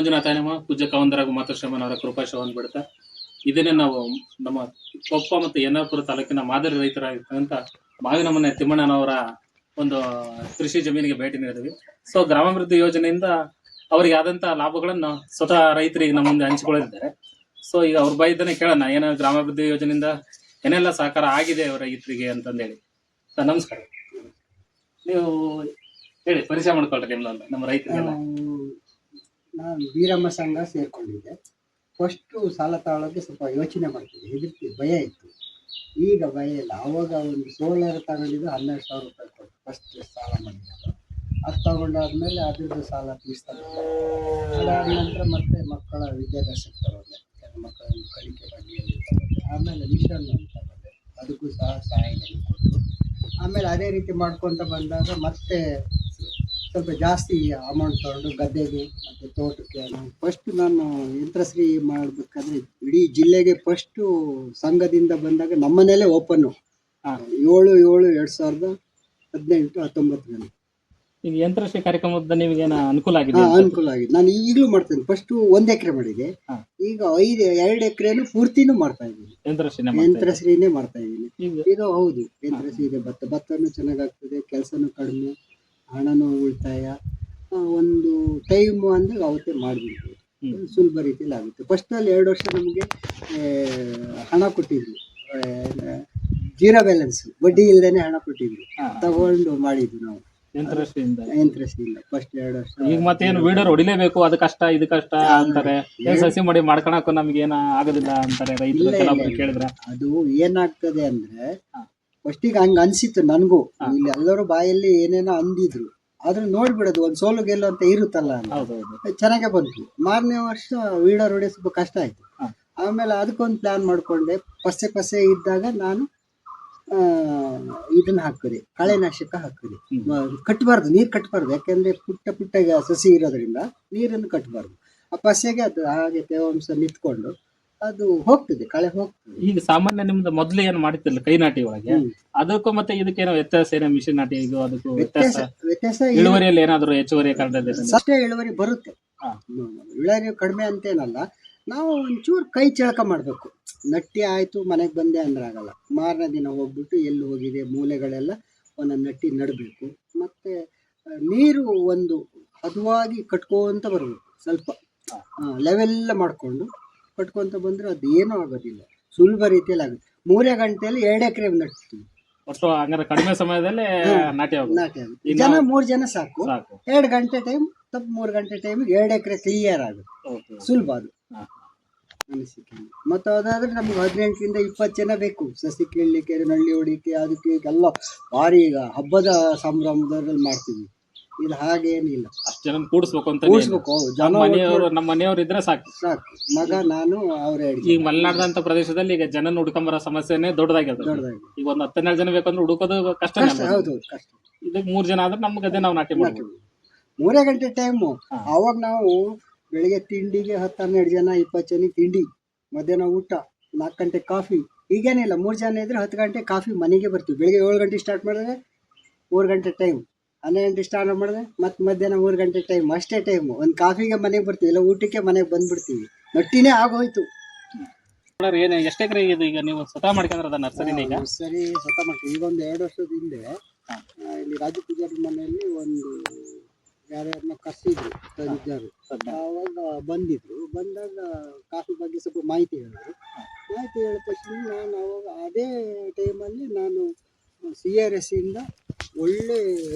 ಮಂಜುನಾಥಾಯನಮ ಪೂಜ್ಯ ಕವಂದರಾಗ ಮಾತೃಶ್ರಮನವರ ಕೃಪಾಶವನ್ನು ಬಿಡ್ತಾ ಇದನ್ನೇ ನಾವು ನಮ್ಮ ಕೊಪ್ಪ ಮತ್ತು ಯನ್ನಾಪುರ ತಾಲೂಕಿನ ಮಾದರಿ ರೈತರಾಗಿರ್ತಕ್ಕಂಥ ಮಾವಿನಮನೆ ತಿಮ್ಮಣ್ಣನವರ ಒಂದು ಕೃಷಿ ಜಮೀನಿಗೆ ಭೇಟಿ ನೀಡಿದ್ವಿ. ಸೊ ಗ್ರಾಮಾಭಿವೃದ್ಧಿ ಯೋಜನೆಯಿಂದ ಅವರಿಗೆ ಆದಂತ ಲಾಭಗಳನ್ನು ಸ್ವತಃ ರೈತರಿಗೆ ನಮ್ಮ ಮುಂದೆ ಹಂಚಿಕೊಳ್ಳಿದ್ದಾರೆ. ಸೊ ಈಗ ಅವ್ರ ಬಾಯಿದ್ದಾನೆ ಕೇಳೋಣ, ಏನೋ ಗ್ರಾಮಾಭಿವೃದ್ಧಿ ಯೋಜನೆಯಿಂದ ಏನೆಲ್ಲ ಸಹಕಾರ ಆಗಿದೆ ಅವರ ರೈತರಿಗೆ ಅಂತಂದೇಳಿ. ಸರ್ ನಮಸ್ಕಾರ, ನೀವು ಹೇಳಿ, ಪರಿಚಯ ಮಾಡ್ಕೊಳ್ರಿ ನಿಮ್ದೊಂದು ನಮ್ಮ ರೈತರಿಗೆಲ್ಲ. ನಾನು ವೀರಮ್ಮ ಸಂಘ ಸೇರ್ಕೊಂಡಿದ್ದೆ. ಫಸ್ಟು ಸಾಲ ತಗೊಳ್ಳೋಕೆ ಸ್ವಲ್ಪ ಯೋಚನೆ ಮಾಡ್ತಿದ್ದೆ, ಹೆದರ್ತಿ ಭಯ ಇತ್ತು. ಈಗ ಭಯ ಇಲ್ಲ. ಆವಾಗ ಒಂದು ಸೋಲಾರ್ ತಗೊಂಡಿದ್ದು 12,000 ರೂಪಾಯಿ ಕೊಟ್ಟು ಫಸ್ಟ್ ಸಾಲ ಮಾಡಿದ್ದು. ಅದು ತಗೊಂಡಾದ್ಮೇಲೆ ಅದ್ರದ್ದು ಸಾಲ ತೀರಿಸ್ತಾರೆ. ಅದಾದ ನಂತರ ಮತ್ತೆ ಮಕ್ಕಳ ವಿದ್ಯಾಭ್ಯಾಸಕ್ಕೆ ತಗೊಂಡೆ, ಮಕ್ಕಳನ್ನು ಕಲಿಕೆ ಬಗೆಯಲ್ಲಿ ತಗೊಂಡೆ. ಆಮೇಲೆ ಮಿಷನ್ ಅಂತ ತಗೊಂಡೆ, ಅದಕ್ಕೂ ಸಹ ಸಹಾಯಧನ ಕೊಟ್ಟರು. ಆಮೇಲೆ ಅದೇ ರೀತಿ ಮಾಡ್ಕೊತ ಬಂದಾಗ ಮತ್ತೆ ಸ್ವಲ್ಪ ಜಾಸ್ತಿ ಅಮೌಂಟ್ ತಗೊಂಡು ಗದ್ದೆಗೆ ಮತ್ತು ತೋಟಕ್ಕೆ. ಫಸ್ಟ್ ನಾನು ಯಂತ್ರಶ್ರೀ ಮಾಡಬೇಕಾದ್ರೆ ಇಡೀ ಜಿಲ್ಲೆಗೆ ಫಸ್ಟು ಸಂಘದಿಂದ ಬಂದಾಗ ನಮ್ಮನೇಲೆ ಓಪನ್ನು 7/7/2018-19. ಈಗ ಯಂತ್ರಶ್ರೀ ಕಾರ್ಯಕ್ರಮದ ನಿಮಗೇನ ಅನುಕೂಲ ಆಗಿದೆ? ಅನುಕೂಲ ಆಗಿದೆ. ನಾನು ಈಗಲೂ ಮಾಡ್ತೇನೆ. ಫಸ್ಟು 1 ಎಕರೆ ಮಾಡಿದೆ, ಈಗ 2 ಎಕರೆನು ಪೂರ್ತಿನೂ ಮಾಡ್ತಾ ಇದ್ದೀನಿ. ಯಂತ್ರಶ್ರೀನೇ ಮಾಡ್ತಾ ಇದ್ದೀನಿ ಈಗ. ಹೌದು, ಯಂತ್ರಶ್ರೀ ಇದೆ. ಭತ್ತನೂ ಚೆನ್ನಾಗಾಗ್ತದೆ, ಕೆಲಸನೂ ಕಡಿಮೆ, ಹಣನೂ ಉಳಿತಾಯ. ಒಂದು ಟೈಮು ಅಂದರೆ ಅವತ್ತೇ ಮಾಡಿಬಿಡ್ಬೋದು, ಸುಲಭ ರೀತಿಯಲ್ಲಿ ಆಗುತ್ತೆ. ಫಸ್ಟಲ್ಲಿ 2 ವರ್ಷ ನಮಗೆ ಹಣ ಕೊಟ್ಟಿದ್ರು, ಜೀರೋ ಬ್ಯಾಲೆನ್ಸ್, ಬಡ್ಡಿ ಇಲ್ಲದೇನೆ ಹಣ ಕೊಟ್ಟಿದ್ರು, ತಗೊಂಡು ಮಾಡಿದ್ವಿ ನಾವು ಯಂತ್ರಶ್ರೀಯಿಂದ ಫಸ್ಟ್ 2 ವರ್ಷ. ಈಗ ಮತ್ತೇನು ವೀಡರ್ ಹೊಡಿಲೇಬೇಕು, ಅದು ಕಷ್ಟ ಇದು ಕಷ್ಟ ಅಂತಾರೆ, ಸಸಿ ಮಾಡಿ ಮಾಡ್ಕೊಳಕ್ಕೂ ನಮ್ಗೇನ ಆಗೋದಿಲ್ಲ ಅಂತಾರೆ ರೈತರು ಕೇಳಿದ್ರೆ. ಅದು ಏನಾಗ್ತದೆ ಅಂದ್ರೆ, ಫಸ್ಟಿಗೆ ಹಂಗ ಅನ್ಸಿತ್ತು ನನಗೂ. ಇಲ್ಲಿ ಎಲ್ಲರೂ ಬಾಯಲ್ಲಿ ಏನೇನೋ ಅಂದಿದ್ರು, ಆದ್ರೂ ನೋಡ್ಬಿಡೋದು ಒಂದು ಸೋಲು ಗೆಲ್ಲು ಅಂತ ಇರುತ್ತಲ್ಲ, ಚೆನ್ನಾಗೇ ಬಂತು. 4ನೇ ವರ್ಷ ವೀಡರ್ ಹೊಡೆಯೋ ಸ್ವಲ್ಪ ಕಷ್ಟ ಆಯ್ತು. ಆಮೇಲೆ ಅದಕ್ಕೊಂದು ಪ್ಲಾನ್ ಮಾಡ್ಕೊಂಡೆ. ಪಸೆ ಇದ್ದಾಗ ನಾನು ಇದನ್ನ ಹಾಕಿದೆ, ಕಳೆನಾಶಕ ಹಾಕಿದೆ. ಕಟ್ಟಬಾರ್ದು, ನೀರು ಕಟ್ಟಬಾರ್ದು, ಯಾಕೆಂದ್ರೆ ಪುಟ್ಟ ಸಸಿ ಇರೋದ್ರಿಂದ ನೀರನ್ನು ಕಟ್ಟಬಾರ್ದು. ಆ ಪಸೆಗೆ ಅದು ಹಾಗೆ ತೇವಾಂಶ ನಿಂತ್ಕೊಂಡು ಅದು ಹೋಗ್ತದೆ, ಕಳೆ ಹೋಗ್ತದೆ. ಈಗ ಸಾಮಾನ್ಯ ನಿಮ್ದು ಮೊದ್ಲು ಏನ್ ಮಾಡ್ತಿರ್ಲಿಲ್ಲ ಕೈ ನಾಟಿ ಒಳಗೆ, ಅದಕ್ಕೂ ಮತ್ತೆ ಇದಕ್ಕೇನೋ ವ್ಯತ್ಯಾಸ ಏನೋ? ಮಿಷಿನ್ ನಾಟಿ ಇದು ಅದಕ್ಕೂ ವ್ಯತ್ಯಾಸ ಇಳುವರಿಯಲ್ಲಿ ಏನಾದ್ರು ಹೆಚ್ಚುವರಿ ಕಾರಣದ? ಅಷ್ಟೇ ಇಳುವರಿ ಬರುತ್ತೆ, ಇಳುವರಿ ಕಡಿಮೆ ಅಂತೇನಲ್ಲ. ನಾವು ಒಂಚೂರು ಕೈ ಚಳಕ ಮಾಡಬೇಕು. ನಟ್ಟಿ ಆಯ್ತು ಮನೆಗೆ ಬಂದೆ ಅಂದ್ರೆ ಆಗಲ್ಲ. ಮಾರನೇ ದಿನ ಹೋಗ್ಬಿಟ್ಟು ಎಲ್ಲಿ ಹೋಗಿದೆ ಮೂಲೆಗಳೆಲ್ಲ ಒಂದೊಂದು ನಟ್ಟಿ ನಡಬೇಕು. ಮತ್ತೆ ನೀರು ಒಂದು ಹದವಾಗಿ ಕಟ್ಕೊಂತ ಬರಬೇಕು, ಸ್ವಲ್ಪ ಲೆವೆಲ್ ಮಾಡ್ಕೊಂಡು ಕಟ್ಕೊಂತ ಬಂದ್ರೆ ಅದು ಏನೂ ಆಗೋದಿಲ್ಲ, ಸುಲಭ ರೀತಿಯಲ್ಲಿ ಆಗುತ್ತೆ. 3 ಗಂಟೆಯಲ್ಲಿ 2 ಎಕರೆ ನಟ್ತೀವಿ. ಒಟ್ಟು ಹಂಗಾರೆ ಕಡಿಮೆ ಸಮಯದಲ್ಲಿ ನಾಟಿ ಆಗುತ್ತೆ. ಜನ 3 ಜನ ಸಾಕು. 2 ಗಂಟೆ ಟೈಮ್, 3 ಗಂಟೆ ಟೈಮಿಗೆ 2 ಎಕರೆ ಕ್ಲಿಯರ್ ಆಗುತ್ತೆ, ಸುಲಭ ಅದು ಅನಿಸಿಕೆ. ಮತ್ತು ಅದಾದ್ರೆ ನಮ್ಗೆ 18ರಿಂದ 20 ಜನ ಬೇಕು, ಸಸಿ ಕೀಳಲಿಕ್ಕೆ, ನಳ್ಳಿ ಹೊಡಿಲಿಕ್ಕೆ, ಅದಕ್ಕೆ ಎಲ್ಲ ಭಾರಿ. ಈಗ ಹಬ್ಬದ ಸಂಭ್ರಮದಲ್ಲಿ ಮಾಡ್ತೀವಿ, ಇದು ಹಾಗೇನಿಲ್ಲ. ಅಷ್ಟು ಜನ ಕೂಡಿಸ್ಬೇಕು ಅಂತ ನಮ್ಮ ಮನೆಯವರು ಇದ್ರೆ ಸಾಕು. ಮಗ ನಾನು ಅವರೇ. ಈಗ ಮಲೆನಾಡಿದಂತ ಪ್ರದೇಶದಲ್ಲಿ ಈಗ ಜನ ಹುಡ್ಕೊಂಬರೋ ಸಮಸ್ಯೆನೇ ದೊಡ್ಡದಾಗಿರ್ತದೆ. ಈಗ ಒಂದು 10-12 ಜನ ಬೇಕಂದ್ರೆ ಹುಡುಕೋದು ಕಷ್ಟ. ಹೌದು, ಕಷ್ಟ. ಇದಕ್ಕೆ 3 ಜನ ಆದ್ರೆ ನಮ್ಗೆ ಅದೇ ನಾವು ನಾಟಿ ಮಾಡ್ತೀವಿ. 3 ಗಂಟೆ ಟೈಮು. ಅವಾಗ ನಾವು ಬೆಳಿಗ್ಗೆ ತಿಂಡಿಗೆ 10-12 ಜನ, 20 ಜನ ತಿಂಡಿ, ಮಧ್ಯಾಹ್ನ ಊಟ, 4 ಗಂಟೆ ಕಾಫಿ. ಈಗೇನಿಲ್ಲ, 3 ಜನ ಇದ್ರೆ 10 ಗಂಟೆ ಕಾಫಿ ಮನೆಗೆ ಬರ್ತೀವಿ. ಬೆಳಿಗ್ಗೆ 7 ಗಂಟೆ ಸ್ಟಾರ್ಟ್ ಮಾಡಿದ್ರೆ 3 ಗಂಟೆ ಟೈಮ್, 12 ಗಂಟೆ ಸ್ಟಾರ್ಟ್ ಮಾಡಿದ್ರೆ ಮತ್ತೆ ಮಧ್ಯಾಹ್ನ 3 ಗಂಟೆ ಟೈಮ್, ಅಷ್ಟೇ ಟೈಮು. ಒಂದು ಕಾಫಿಗೆ ಮನೆಗೆ ಬರ್ತೀವಿ, ಇಲ್ಲ ಊಟಕ್ಕೆ ಮನೆಗೆ ಬಂದ್ಬಿಡ್ತೀವಿ. ನಟ್ಟಿನೇ ಆಗೋಯ್ತು. ಏನು ಎಷ್ಟು ಎಕರೆ ಇದು ಈಗ ನೀವು ಸ್ವತಃ ಮಾಡ್ಕೊಂಡ್ರದ ನರ್ಸರಿ? ಈಗ ನರ್ಸರಿ ಸ್ವತಃ ಮಾಡ್ತೀವಿ. ಈಗ ಒಂದು 2 ವರ್ಷದ ಹಿಂದೆ ಇಲ್ಲಿ ರಾಜು ಪೂಜಾರಿ ಮನೆಯಲ್ಲಿ ಒಂದು ಯಾರ್ಯಾರನ್ನ ಕರೆಸಿದ್ರು ತಂದಿದ್ದರು. ಆವಾಗ ಬಂದಾಗ ಕಾಫಿ ಬಗ್ಗೆ ಸ್ವಲ್ಪ ಮಾಹಿತಿ ಹೇಳಿದ್ರು. ಮಾಹಿತಿ ಹೇಳಿದ ತಕ್ಷಣ ನಾನು ಅವಾಗ ಅದೇ ಟೈಮಲ್ಲಿ ನಾನು CRS ಇಂದ ಒಳ್ಳೆ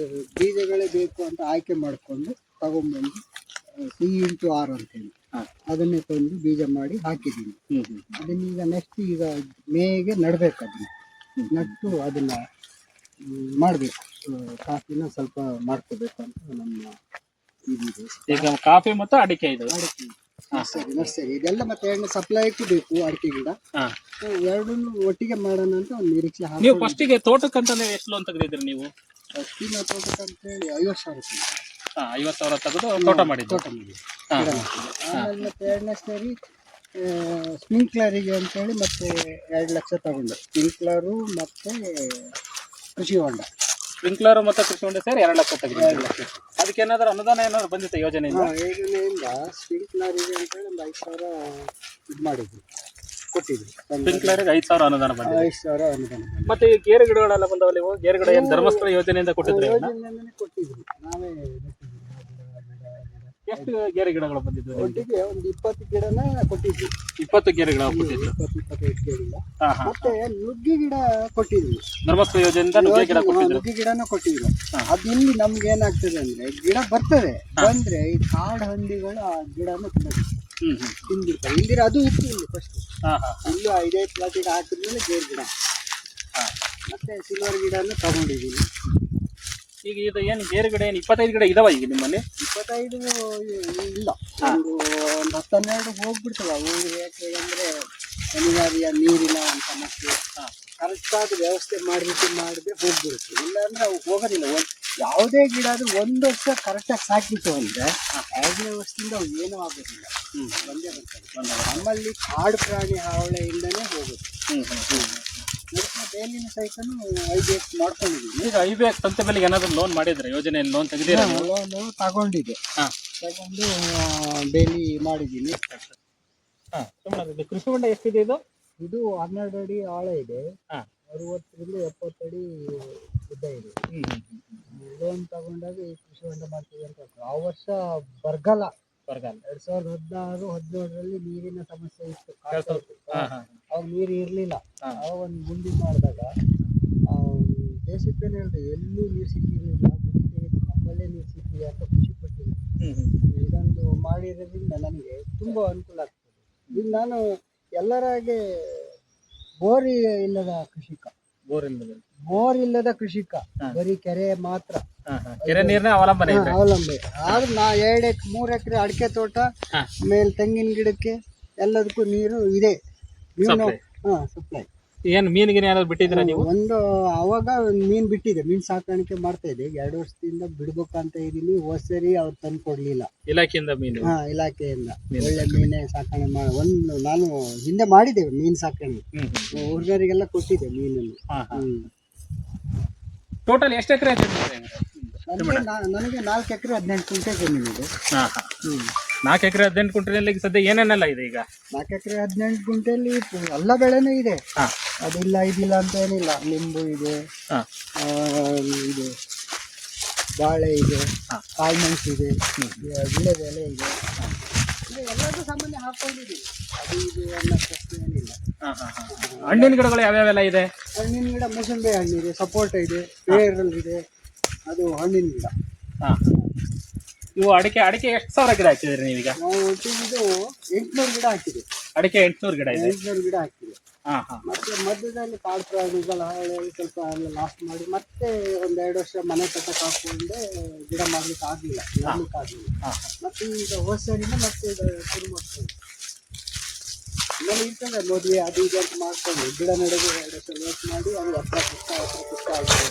ಬೀಜಗಳೇ ಬೇಕು ಅಂತ ಆಯ್ಕೆ ಮಾಡಿಕೊಂಡು ತಗೊಂಡ್ಬಂದು C/R ಅಂತೇಳಿ ಅದನ್ನೇ ತಂದು ಬೀಜ ಮಾಡಿ ಹಾಕಿದ್ದೀನಿ. ಅದನ್ನೀಗ ನೆಕ್ಸ್ಟ್ ಈಗ ಮೇಗೆ ನಡಬೇಕು. ಅದನ್ನು ನಟ್ಟು ಅದನ್ನ ಮಾಡಬೇಕು, ಕಾಫಿನ ಸ್ವಲ್ಪ ಮಾಡ್ಕೋಬೇಕು ಅಂತ ನಮ್ಮ ಇದಿದೆ. ಈಗ ಕಾಫಿ ಮತ್ತು ಅಡಿಕೆ ಇದು ನರ್ಸರಿ ಇದೆಲ್ಲ. ಮತ್ತೆ ಎಣ್ಣೆ ಸಪ್ಲೈಕ್ಕೂ ಬೇಕು, ಅಡಿಕೆ ಗಿಡ ಎರಡನ್ನೂ ಒಟ್ಟಿಗೆ ಮಾಡೋಣ ಅಂತ ಒಂದು ನಿರೀಕ್ಷೆ. ನೀವು ಫಸ್ಟಿಗೆ ತೋಟಕ್ಕಂತಾನೆ ಎಷ್ಟು ಲೋನ್ ತೆಗೆದಿದ್ರಿ ನೀವು? ಫಸ್ಟಿನ ತೋಟಕ್ಕಂತೇಳಿ 50,000. 50,000 ತೆಗೆದು ತೋಟ ಮಾಡಿದ್ದು. ಆಮೇಲೆ ಮತ್ತೆ 2ನೇ ಸರಿ ಸ್ಪ್ರಿಂಕ್ಲರಿಗೆ ಅಂತೇಳಿ ಮತ್ತೆ 2 ಲಕ್ಷ ತಗೊಂಡೆ. ಸ್ಪ್ರಿಂಕ್ಲರು ಮತ್ತೆ ಕೃಷಿ ಹೊಂಡ. ಸ್ಪ್ರಿಂಕ್ಲರ್ ಮತ್ತೆ ಕೃಷಿ ಹೊಂಡ ಸೇರಿ 2 ಲಕ್ಷ ತೆಗೆದು. ಅದಕ್ಕೆ ಏನಾದ್ರು ಅನುದಾನ ಏನಾದ್ರು ಬಂದಿತ್ತು ಯೋಜನೆಯಿಂದ? ಯೋಜನೆಯಿಂದ ಸ್ಪ್ರಿಂಕ್ಲರಿಗೆ ಅಂತೇಳಿ ಒಂದು 5,000 ಇದು ಮಾಡಿದ್ರು, ಕೊಟ್ಟಿದ್ರು. ಸ್ಪ್ರಿಂಕ್ಲರ್ಗೆ 5,000 ಅನುದಾನ ಬಂದಿದೆ. 5,000 ಅನುದಾನ ಬಂದಿದೆ. ಮತ್ತೆ ಈ ಗೇರು ಗಿಡಗಳೆಲ್ಲ ಬಂದವಲ್ಲ, ಇವು ಗೇರು ಗಿಡ ಏನು ಧರ್ಮಸ್ಥಳ ಯೋಜನೆಯಿಂದ ಕೊಟ್ಟಿದ್ರೆ? ಯೋಜನೆಯಿಂದನೇ ಕೊಟ್ಟಿದ್ರು, ನಾವೇ ನೆಟ್ಟಿದ್ವಿ. ಎಷ್ಟು ಗೇರು ಗಿಡಗಳು ಬಂದಿದ್ವು? ಒಟ್ಟಿಗೆ ಒಂದು 20 ಗಿಡನ ಕೊಟ್ಟಿದ್ವಿ. 20 ಗೇರು ಗಿಡ ಕೊಟ್ಟಿದ್ರು. 25 ಗಿಡ. ಹಾ ಹಾ. ಮತ್ತೆ ನುಗ್ಗಿ ಗಿಡ ಕೊಟ್ಟಿದ್ವಿ, ಧರ್ಮಸ್ಥಳ ಯೋಜನೆಯಿಂದ ನುಗ್ಗೆ ಗಿಡ ಕೊಟ್ಟಿದ್ರು. ನುಗ್ಗಿ ಗಿಡನ ಕೊಟ್ಟಿದ್ರು. ಅದು ಇಲ್ಲಿ ನಮ್ಗೆ ಏನಾಗ್ತದೆ ಅಂದ್ರೆ, ಗಿಡ ಬರ್ತದೆ, ಬಂದ್ರೆ ಈ ಕಾಡು ಹಂದಿಗಳು ಆ ಗಿಡನ ತಿಂದಿರ್ತಾರೆ. ಇಲ್ದಿರ ಅದು ಇತ್ತು ಇಲ್ಲಿ ಫಸ್ಟ್. ಇಲ್ಲೂ 5 ಪ್ಲಾಟಿಗೆ ಹಾಕಿದ್ಮೇಲೆ ಗೇರು ಗಿಡ, ಮತ್ತೆ ಸಿಲ್ವರ್ ಗಿಡನ ತಗೊಂಡಿದ್ದೀನಿ. ಈಗ ಇದು ಏನು ಗೇರು ಗಿಡ ಏನು 25 ಗಿಡ ಇದಾವ ಈಗ ನಿಮ್ಮಲ್ಲಿ? 25 ಇಲ್ಲ, ಒಂದು 10-12 ಹೋಗ್ಬಿಡ್ತವೆ. ಅವು ಯಾಕೆಂದ್ರೆ ಅನಿವಾರ್ಯ ನೀರಿನ ಒಂದು ಸಮಸ್ಯೆ, ಕರೆಕ್ಟಾದ ವ್ಯವಸ್ಥೆ ಮಾಡಿದ್ರೆ ಹೋಗ್ಬಿಡುತ್ತೆ. ಇಲ್ಲಾಂದ್ರೆ ಅವು ಹೋಗೋದಿಲ್ಲ. ಯಾವುದೇ ಗಿಡ ಆದ್ರೂ 1 ವರ್ಷ ಕರೆಕ್ಟಾಗಿ ಸಾಕಿತ್ತು ಅಂದ್ರೆ 2ನೇ ವರ್ಷದಿಂದ ಅವು ಏನೂ ಆಗೋದಿಲ್ಲ, ಬಂದೇ ಬರ್ತದೆ. ನಮ್ಮಲ್ಲಿ ಕಾಡು ಪ್ರಾಣಿ ಹಾವಳಿಯಿಂದನೇ ಹೋಗುತ್ತೆ. ಬೇಲಿನ ಸೈಕನ್ನು IBX ಮಾಡ್ಕೊಂಡಿದ್ದೀನಿ. ಈಗ IBX ಸಂತೆ ಬೆಲೆಗೆ ಏನಾದ್ರು ಲೋನ್ ಮಾಡಿದ್ರೆ, ಯೋಜನೆಯಲ್ಲಿ ಲೋನ್ ತೆಗೆದಿರಾ? ಲೋನು ತಗೊಂಡಿದೆ, ತಗೊಂಡು ಬೇಲಿ ಮಾಡಿದ್ದೀನಿ. ಕೃಷಿ ಹೊಂಡ ಎಷ್ಟಿದೆ ಇದು? ಇದು 12 ಅಡಿ ಆಳ ಇದೆ, 60ರಿಂದ 70 ಅಡಿ ಉದ್ದ ಇದೆ. ಲೋನ್ ತಗೊಂಡಾಗ ಈ ಕೃಷಿ ಹೊಂಡ ಮಾಡ್ತೀವಿ ಅಂತ. ಆ ವರ್ಷ ಬರಗಾಲ 2016-17ರಲ್ಲಿ ನೀರಿನ ಸಮಸ್ಯೆ ಇತ್ತು. ಅವಾಗ ನೀರು ಇರಲಿಲ್ಲ. ಅವಾಗ ಒಂದು ಗುಂಡಿ ಮಾಡಿದಾಗ ದೇಶಕ್ಕೇನೆ ಹೇಳಿದೆ, ಎಲ್ಲೂ ನೀರು ಸಿಕ್ಕಿರಲಿಲ್ಲ, ನಮ್ಮಲ್ಲೇ ನೀರು ಸಿಕ್ಕಿದೆ ಅಂತ ಖುಷಿ ಪಟ್ಟಿದ್ದೆ. ಇದೊಂದು ಮಾಡಿರೋದ್ರಿಂದ ನನಗೆ ತುಂಬ ಅನುಕೂಲ ಆಗ್ತದೆ. ಈಗ ನಾನು ಎಲ್ಲರಾಗೆ ಬೋರ್ ಇಲ್ಲದ ಕೃಷಿಕ, ಬೋರ್ ಇಲ್ಲದ ಕೃಷಿಕ, ಬರೀ ಕೆರೆ ಮಾತ್ರ, ಕೆರೆ ನೀರಿನ ಅವಲಂಬನೆ. ಆದ್ರೆ ನಾ 2-3 ಎಕರೆ ಅಡಿಕೆ ತೋಟ, ಮೇಲೆ ತೆಂಗಿನ ಗಿಡಕ್ಕೆ ಎಲ್ಲದಕ್ಕೂ ನೀರು ಇದೆ. ಸಪ್ಲೈ. ಏನು ಮೀನಿಗೆ ಏನಾದ್ರು ಬಿಟ್ಟಿದ್ದೀರಾ ನೀವು? ಅವಾಗ ಮೀನು ಬಿಟ್ಟಿದೆ, ಮೀನು ಸಾಕಾಣಿಕೆ ಮಾಡ್ತಾ ಇದೆ. 2 ವರ್ಷದಿಂದ ಬಿಡ್ಬೇಕಂತ ಇದೀನಿ. ಹೋದ್ಸರಿ ಅವ್ರು ತಂದು ಕೊಡ್ಲಿಲ್ಲ, ಇಲಾಖೆಯಿಂದ ಮೀನು. ಇಲಾಖೆಯಿಂದ ಒಳ್ಳೆ ಮೀನೇ ಸಾಕಣೆ ನಾನು ಹಿಂದೆ ಮಾಡಿದ್ದೇವೆ ಮೀನು ಸಾಕಣೆ, ಹುಡುಗರಿಗೆಲ್ಲ ಕೊಟ್ಟಿದ್ದೆ ಮೀನನ್ನು. ಟೋಟಲ್ ಎಷ್ಟು ಎಕರೆ ಆಯ್ತು? ನನಗೆ 4 ಎಕರೆ 18 ಕುಂಟೆ ಜಮೀನಿದೆ. 4 ಎಕರೆ 18 ಕುಂಟೆಯಲ್ಲಿ ಸದ್ಯ ಏನೇನೆಲ್ಲ ಇದೆ? ಈಗ 4 ಎಕರೆ 18 ಗುಂಟೆಯಲ್ಲಿ ಎಲ್ಲ ಬೆಳೆನೂ ಇದೆ. ಅದಿಲ್ಲ ಇದಿಲ್ಲ ಅಂತ ಏನಿಲ್ಲ. ಲಿಂಬು ಇದೆ, ಇದೆ ಬಾಳೆ ಇದೆ, ಕಾಳುಮೆಣಸು ಇದೆ, ವಿಳೆದೆಲೆ ಇದೆ. ಎಲ್ಲದೂ ಸಾಮಾನ್ಯ ಹಾಕೊಂಡಿದ್ದೀವಿ. ಅದು ಇದು ಅನ್ನೋ ಪ್ರಶ್ನೆ ಏನಿಲ್ಲ. ಹಣ್ಣಿನ ಗಿಡಗಳು ಯಾವ್ಯಾವೆಲ್ಲ ಇದೆ? ಹಣ್ಣಿನ ಗಿಡ ಮೂಸಂಬೆ ಹಣ್ಣಿದೆ, ಸಪೋಟ ಇದೆ, ಪೇರಲ್ ಇದೆ. ಅದು ಹಣ್ಣಿನ ಗಿಡ. ಇವು ಅಡಿಕೆ ಎಷ್ಟು ಸಾವಿರ ಗಿಡ ಹಾಕಿದ್ರಿ ನೀವೀಗ? ನಾವು ಒಟ್ಟಿಗೆ 800 ಗಿಡ ಹಾಕಿದೆ. ಅಡಿಕೆ 800 ಗಿಡ ಇದೆ. 800 ಗಿಡ ಹಾಕಿದೆ. ಮತ್ತೆ ಮಧ್ಯದಲ್ಲಿ ಕಾಡು ಪ್ರಾಣಿಗಳ ಹಾವಳಿ ಸ್ವಲ್ಪ ಲಾಸ್ಟ್ ಮಾಡಿ ಮತ್ತೆ 1-2 ವರ್ಷ ಮನೆ ಕಟ್ಟಕ್ಕೆ ಹಾಕೊಂಡೆ ಗಿಡ ಮಾಡ್ಲಿಕ್ಕೆ ಆಗಲಿಲ್ಲ, ಮತ್ತೆ ಈಗ ಹೋದ್ಸರಿನ ಮತ್ತೆ ಶುರು ಮಾಡ್ಕೊಂಡು ಆಮೇಲೆ ಇರ್ತದೆ ಮದುವೆ ಅದು ಇದು ಅಂತ ಮಾಡ್ಕೊಂಡು ಗಿಡ ನಡೆದು 2 ವರ್ಷ ವೇಟ್ ಮಾಡಿ ಅದು 10 ಪುಷ್ಟ ಆಗ್ತದೆ.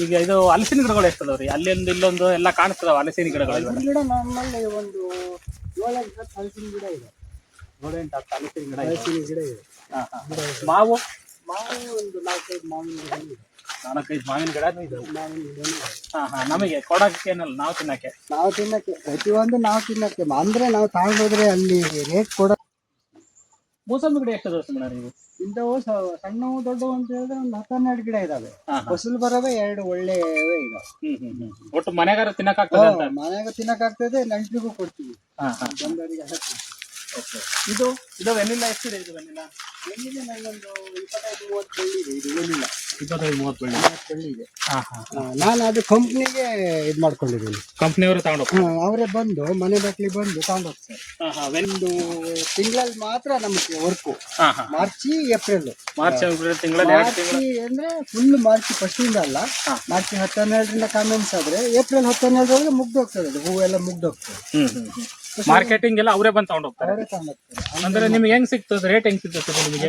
ಈಗ ಇದು ಹಲಸಿನ ಗಿಡಗಳು ಎಷ್ಟದವ್ರಿ? ಅಲ್ಲೊಂದು ಇಲ್ಲೊಂದು ಎಲ್ಲ ಕಾಣಿಸ್ತದಾವ ಹಲಸಿನ ಗಿಡಗಳು. ಗಿಡ ನಮ್ಮಲ್ಲಿ ಒಂದು 7-8 ಹಲಸಿನ ಗಿಡ ಇದೆ. 7-8 ಹಲಸಿನ ಗಿಡ ಇದೆ. ಮಾವು ಒಂದು 4-5 ಮಾವಿನ ಗಿಡ ಇದೆ. 4-5 ಮಾವಿನ ಗಿಡನೂ ಇದೆ. ಮಾವಿನ ಗಿಡ ಇದೆ. ನಮಗೆ ಕೊಡಕ್ಕೆ ಏನಲ್ಲ, ನಾವು ತಿನ್ನಕ್ಕೆ ಪ್ರತಿಯೊಂದು ನಾವು ತಿನ್ನಕ್ಕೆ ಅಂದ್ರೆ ನಾವು ತಗೊಂಡೋದ್ರೆ ಅಲ್ಲಿ ರೇಟ್ ಕೊಡ. ಮೂಸಂಬಿ ಗಿಡ ಎಷ್ಟು ದೋಸ್ತ ನೀವು? ಇಂಥವು ಸಣ್ಣವು ದೊಡ್ಡವು ಅಂತ ಹೇಳಿದ್ರೆ ಒಂದು 10-12 ಗಿಡ ಇದಾವೆ. ಫಸಲು ಬರವೆ 2 ಒಳ್ಳೆಯವೇ ಇದಾವೆ. ಒಟ್ಟು ಮನೆಗಾರ ತಿನ್ನಕ್ಕಾಗ್ತದೆ? ಮನೆಗೆ ತಿನ್ನಕ್ಕಾಗ್ತದೆ, ನೆಂಟರಿಗೂ ಕೊಡ್ತೀವಿ, ಬಂದವರಿಗೆ ಹಾಕ್ತೀವಿ. ಇದು ವೆನಿಲ್ಲಾ ಎಷ್ಟಿದೆ? ಇದು ವೆನಿಲ್ಲಾ ನನ್ನೊಂದು 25-30 ಬಳ್ಳಿ ಇದೆ. ಇದು ವೆನಿಲ್ಲಾ 25-30 ಬಳ್ಳಿ ಇದೆ. ನಾನು ಅದು ಕಂಪ್ನಿಗೆ ಇದು ಮಾಡ್ಕೊಂಡಿದ್ದೀನಿ. ಕಂಪ್ನಿಯವರು ತಗೊಂಡು ಅವರೇ ಬಂದು ಮನೆ ಬಾಟ್ಲಿ ಬಂದು ತಗೊಂಡು ಹೋಗ್ತಾರೆ. ಒಂದು ತಿಂಗಳಲ್ಲಿ ಮಾತ್ರ ನಮಗೆ ವರ್ಕು. ಮಾರ್ಚ್ ಏಪ್ರಿಲ್ ಅಂದ್ರೆ ಫುಲ್ ಮಾರ್ಚ್ ಫಸ್ಟಿಂದ ಅಲ್ಲ, ಮಾರ್ಚ್ 10-12ರಿಂದ ಕಾಮೆಂಟ್ಸ್ ಆದ್ರೆ ಏಪ್ರಿಲ್ 10-12 ಮುಗ್ದು ಹೋಗ್ತದೆ. ಅದು ಹೂವೆಲ್ಲ ಮುಗ್ದು ಹೋಗ್ತದೆ. ಮಾರ್ಕೆಟಿಂಗ್ ಎಲ್ಲ ಅವರೇ ಬಂದು ತಗೊಂಡು ಹೋಗ್ತಾರೆ. ಅಂದ್ರೆ ನಿಮ್ಗೆ ಹೆಂಗ್ ಸಿಗ್ತದೆ? ರೇಟ್ ಹೆಂಗ್ ಸಿಗ್ತದೆ ನಿಮಗೆ?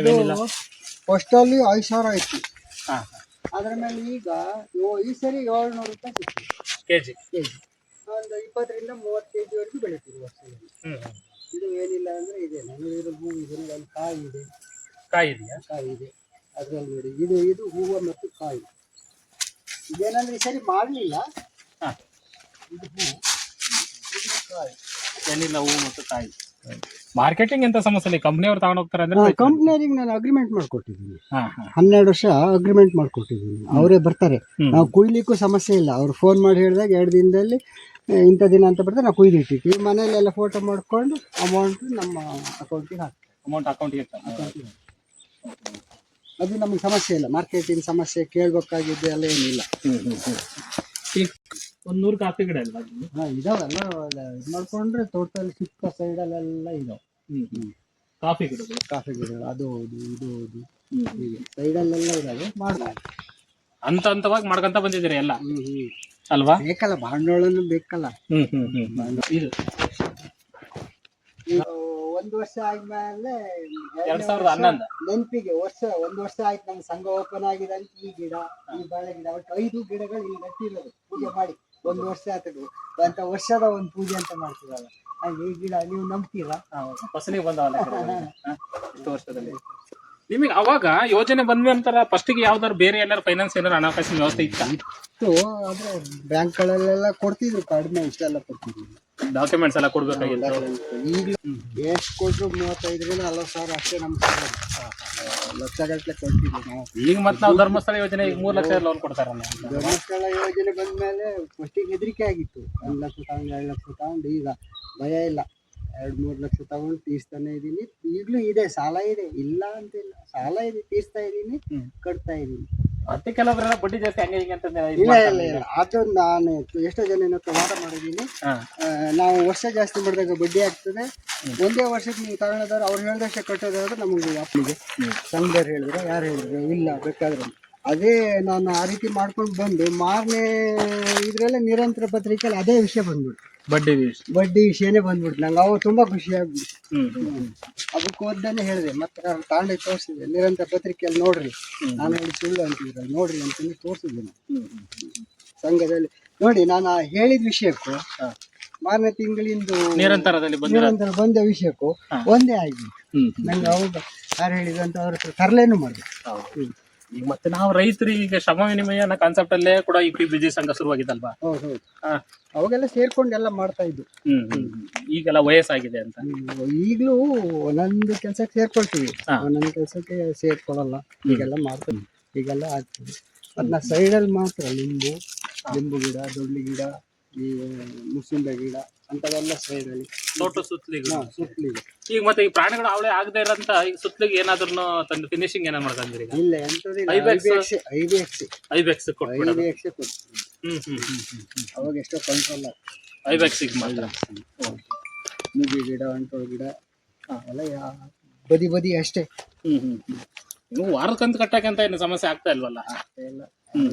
ಫಸ್ಟ್ ಅಲ್ಲಿ 5,000 ಇತ್ತು. ಅದ್ರ ಮೇಲೆ ಈಗ ಈ ಸರಿ 700 ರೂಪಾಯಿ ಸಿಗ್ತದೆ ಕೆಜಿ. ಒಂದು 20-30 ಕೆಜಿ ವರೆಗೂ ಬೆಳಿತೀವಿ ವರ್ಷದಲ್ಲಿ. ಇದು ಏನಿಲ್ಲ ಅಂದ್ರೆ ಇದೆ, ನನಗಿರೋ ಹೂ ಇದೆ, ಅಲ್ಲಿ ಕಾಯಿ ಇದೆ. ಕಾಯಿ ಇದೆಯಾ? ಕಾಯಿ ಇದೆ ಅದ್ರಲ್ಲಿ ನೋಡಿ. ಇದು ಹೂವು ಮತ್ತು ಕಾಯಿ. ಇದೇನಂದ್ರೆ ಈ ಸರಿ ಮಾಡಲಿಲ್ಲ. ಹಾ. ಏನಿಲ್ಲ, ಹೂವು ಮತ್ತು ಕಾಯಿ. ಮಾರ್ಕೆಟಿಂಗ್ ಎಂತ ಸಮಸ್ಯೆ ಇಲ್ಲ, ಕಂಪ್ನಿಯವ್ರು ತಗೊಂಡು ಹೋಗ್ತಾರೆ ಅಂದ್ರೆ ರೈತರು. ಕಂಪ್ನಿಯವರಿಗೆ ನಾನು ಅಗ್ರಿಮೆಂಟ್ ಮಾಡ್ಕೊಟ್ಟಿದ್ದೀನಿ. ಹಾ, ಹಾ. 12 ವರ್ಷ ಅಗ್ರಿಮೆಂಟ್ ಮಾಡ್ಕೊಟ್ಟಿದ್ದೀನಿ. ಅವರೇ ಬರ್ತಾರೆ. ನಾವು ಕುಯ್ಲಿಕ್ಕೂ ಸಮಸ್ಯೆ ಇಲ್ಲ. ಅವ್ರು ಫೋನ್ ಮಾಡಿ ಹೇಳಿದಾಗ 2 ದಿನದಲ್ಲಿ ಇಂಥ ದಿನ ಅಂತ ಬರ್ತಾರೆ, ನಾವು ಕುಯ್ದು ಇಟ್ಟಿರ್ತೀವಿ. ಮನೆಯಲ್ಲೆಲ್ಲ ಫೋಟೋ ಮಾಡ್ಕೊಂಡು ಅಮೌಂಟ್ ನಮ್ಮ ಅಕೌಂಟಿಗೆ ಹಾಕ್ತೀವಿ. ಅಮೌಂಟ್ ಅಕೌಂಟ್ಗೆ ಅದು ನಮಗೆ ಸಮಸ್ಯೆ ಇಲ್ಲ. ಮಾರ್ಕೆಟಿಂಗ್ ಸಮಸ್ಯೆ ಕೇಳಬೇಕಾಗಿದ್ದು ಎಲ್ಲ ಏನಿಲ್ಲ. ಈಗ ಒಂದು 100 ಕಾಫಿ ಗಿಡ ಇಲ್ಲ? ಇದಾವೆಲ್ಲ ಇದು ಮಾಡ್ಕೊಂಡ್ರೆ ಟೋಟಲ್ ಸುತ್ತ ಸೈಡಲ್ಲೆಲ್ಲ ಇದಾವೆ. ಕಾಫಿ ಗಿಡಗಳು, ಕಾಫಿ ಗಿಡಗಳು ಅದು ಹೌದು, ಇದು ಹೌದು, ಹೀಗೆ ಸೈಡಲ್ಲೆಲ್ಲ ಇದಾವೆ. ಮಾಡ್ಬೋದು. ಹಂತ ಹಂತವಾಗಿ ಮಾಡ್ಕೊಂತ ಬಂದಿದ್ದೀರಿ ಎಲ್ಲ ಅಲ್ವಾ? ಬೇಕಲ್ಲ, ಬಂಡವಾಳನು ಬೇಕಲ್ಲ. ಇದು ಈಗ 1 ವರ್ಷ ಆದ್ಮೇಲೆ 2011 ನೆನಪಿಗೆ 1 ವರ್ಷ ಆಯ್ತು ನಮ್ಮ ಸಂಘ ಓಪನ್ ಆಗಿದೆ ಅಂತ ಈ ಗಿಡ, ಈ ಬಾಳೆ ಗಿಡ, ಒಟ್ಟು 5 ಗಿಡಗಳು ಇಲ್ಲಿ ನಟ್ಟಿರೋದು ಪೂಜೆ ಮಾಡಿ 1 ವರ್ಷ ಆತದು ಅಂತ. ವರ್ಷದ ಒಂದು ಪೂಜೆ ಅಂತ ಮಾಡ್ತೀವಲ್ಲ, ಹಾಗೆ ಈ ಗಿಡ ನೀವು ನಂಬ್ತೀರಾ? ಫಸಲಿಗೆ ಬಂದವಲ್ಲ ಇಷ್ಟು ವರ್ಷದಲ್ಲಿ. ನಿಮಗೆ ಅವಾಗ ಯೋಜನೆ ಬಂದ್ವಿ ಅಂತಾರ ಫಸ್ಟಿಗೆ ಯಾವ್ದಾರು ಬೇರೆ ಎಲ್ಲಾರು ಫೈನಾನ್ಸ್ ಏನಾರು ಹಣಕಾಸಿನ ವ್ಯವಸ್ಥೆ ಇತ್ತು? ಆದ್ರೆ ಬ್ಯಾಂಕ್ಗಳಲ್ಲೆಲ್ಲ ಕೊಡ್ತಿದ್ರು, ಕಡಿಮೆ ಇಷ್ಟೆಲ್ಲ ಕೊಡ್ತಿದ್ರು. ಡಾಕ್ಯುಮೆಂಟ್ಸ್ ಎಲ್ಲ ಕೊಡ್ಬೇಕಾಗಿತ್ತು. ಈಗಲೂ ಎಷ್ಟು ಕೊಟ್ಟರು 35,000 40,000 ಅಷ್ಟೇ ನಮ್ಗೆ ಲಕ್ಷಗಟ್ಟಲೆ ಕೊಡ್ತಿದ್ವಿ ನಾವು. ಈಗ ಮತ್ತೆ ನಾವು ಧರ್ಮಸ್ಥಳ ಯೋಜನೆ ಈಗ 3 ಲಕ್ಷ ಲೋನ್ ಕೊಡ್ತಾರಲ್ಲ. ಧರ್ಮಸ್ಥಳ ಯೋಜನೆ ಬಂದ್ಮೇಲೆ ಫಸ್ಟಿಗೆ ಹೆದರಿಕೆ ಆಗಿತ್ತು. 1 ಲಕ್ಷ ತಗೊಂಡು 2 ಲಕ್ಷ ತಗೊಂಡು, ಈಗ ಭಯ ಇಲ್ಲ. 2-3 ಲಕ್ಷ ತಗೊಂಡು ತೀರ್ಸ್ತಾನೆ ಇದ್ದೀನಿ. ಈಗಲೂ ಇದೆ, ಸಾಲ ಇದೆ, ಇಲ್ಲ ಅಂತಿಲ್ಲ. ಸಾಲ ಇದೆ, ತೀರ್ಸ್ತಾ ಇದ್ದೀನಿ, ಕಟ್ತಾ ಇದ್ದೀನಿ. ಮತ್ತೆ ಕೆಲವರೆಲ್ಲ ಬಡ್ಡಿ ಜಾಸ್ತಿ ಹಂಗೆ ಹಿಂಗೆ ಅಂತ ಇಲ್ಲ ಇಲ್ಲ ಇಲ್ಲ, ಅದು ನಾನು ಎಷ್ಟೋ ಜನ ಹತ್ರ ವಾದ ಮಾಡಿದ್ದೀನಿ. ನಾವು ವರ್ಷ ಜಾಸ್ತಿ ಮಾಡಿದಾಗ ಬಡ್ಡಿ ಆಗ್ತದೆ. ಒಂದೇ ವರ್ಷಕ್ಕೆ ನೀವು ತಗೊಳ್ಳೋದಾದ್ರೆ ಅವ್ರು ಹೇಳಿದಷ್ಟೇ ಕಟ್ಟೋದಾದ್ರೆ ನಮಗೆ ಅಪ್ಪನಿಗೆ ಸಂಘದವ್ರು ಹೇಳಿದ್ರು, ಯಾರು ಹೇಳಿದ್ರು, ಇಲ್ಲ ಬೇಕಾದ್ರೆ. ಅದೇ ನಾನು ಆ ರೀತಿ ಮಾಡ್ಕೊಂಡು ಬಂದು ಮಾರನೇ ಇದ್ರಲ್ಲೇ ನಿರಂತರ ಪತ್ರಿಕೆಯಲ್ಲಿ ಅದೇ ವಿಷಯ ಬಂದ್ಬಿಡ್ತು. ಬಡ್ಡಿ ವಿಷಯನೇ ಬಂದ್ಬಿಡ್ತು. ನಂಗೆ ಅವಾಗ ತುಂಬಾ ಖುಷಿ ಆಗ್ಬಿಟ್ಟು ಅದಕ್ಕೆ ಓದ್ದಾನೆ ಹೇಳಿದೆ. ಮತ್ತೆ ನಾನು ತಾಂಡೆ ತೋರಿಸಿದೆ, ನಿರಂತರ ಪತ್ರಿಕೆಯಲ್ಲಿ ನೋಡ್ರಿ, ನಾನು ಹೇಳಿ ಸುಳ್ಳು ಅಂತಿದ್ರೆ ನೋಡ್ರಿ ಅಂತಂದು ತೋರಿಸಿದ್ದೆ ನಾನು ಸಂಘದಲ್ಲಿ. ನೋಡಿ, ನಾನು ಹೇಳಿದ ವಿಷಯಕ್ಕೂ ಮಾರನೇ ತಿಂಗಳಿಂದು ನಿರಂತರ ಬಂದ ವಿಷಯಕ್ಕೂ ಒಂದೇ ಆಗಿದೆ. ನಂಗೆ ಅವಾಗ ಯಾರು ಹೇಳಿದ್ರು ಅಂತ ಅವ್ರ ಹತ್ರ ತರಲೇನು ಮಾಡಿದೆ. ಈಗ ಮತ್ತೆ ನಾವು ರೈತರಿಗೆ ಈಗ ಶ್ರಮ ವಿನಿಮಯ ಅನ್ನೋ ಕಾನ್ಸೆಪ್ಟ್ ಅಲ್ಲೇ ಕೂಡ ಈ ಬಿಜಿ ಸಂಘ ಶುರುವಾಗಿದಲ್ವಾ? ಹೌದು, ಅವಾಗೆಲ್ಲ ಸೇರ್ಕೊಂಡು ಎಲ್ಲ ಮಾಡ್ತಾ ಇದ್ದು. ಈಗೆಲ್ಲ ವಯಸ್ಸಾಗಿದೆ ಅಂತ ಈಗಲೂ ಒಂದೊಂದು ಕೆಲಸಕ್ಕೆ ಸೇರ್ಕೊಳ್ತೀವಿ, ಒಂದೊಂದು ಕೆಲಸಕ್ಕೆ ಸೇರ್ಕೊಳ್ಳಲ್ಲ. ಈಗೆಲ್ಲ ಮಾಡ್ತೀವಿ, ಈಗೆಲ್ಲ ಆಗ್ತದೆ. ಅದನ್ನ ಸೈಡಲ್ಲಿ ಮಾತ್ರ ಲಿಂಬು ಗಿಡ, ದೊಡ್ಡ ಗಿಡ, ಈ ಮುಸುಂಬೆ ಗಿಡ ಅಂತವೆಲ್ಲ ಸೈಡಲ್ಲಿ ತೋಟ ಸುತ್ತಲಿಗೆ. ಈಗ ಮತ್ತೆ ಈ ಪ್ರಾಣಿಗಳು ಅವಳೆ ಆಗದೆ ಇರಂತ ಈಗ ಸುತ್ತಲಿಗೆ ಏನಾದ್ರು ತಂದು ಫಿನಿಶಿಂಗ್ ಏನಾದ್ರು ಮಾಡ್ಕೊಂಡ್ರಿ? ಇಲ್ಲ, ಎಂತದಿಲ್ಲ. ಐಬೆಕ್ಸ್ ಕೊಟ್ಬಿಡೋದು. ಅವಾಗ ಎಷ್ಟೋ ಕಂಟ್ರೋಲ್ ಐಬೆಕ್ಸಿಗೆ ಮಾತ್ರ. ನುಗ್ಗಿ ಗಿಡ, ಅಂಟೋಳು ಗಿಡ ಎಲ್ಲ ಬದಿ ಅಷ್ಟೇ. ನೀವು ವಾರಕ್ಕಂತ ಕಟ್ಟಕ್ಕಂತ ಏನು ಸಮಸ್ಯೆ ಆಗ್ತಾ ಇಲ್ವಲ್ಲ? ಆಗ್ತಾ ಇಲ್ಲ,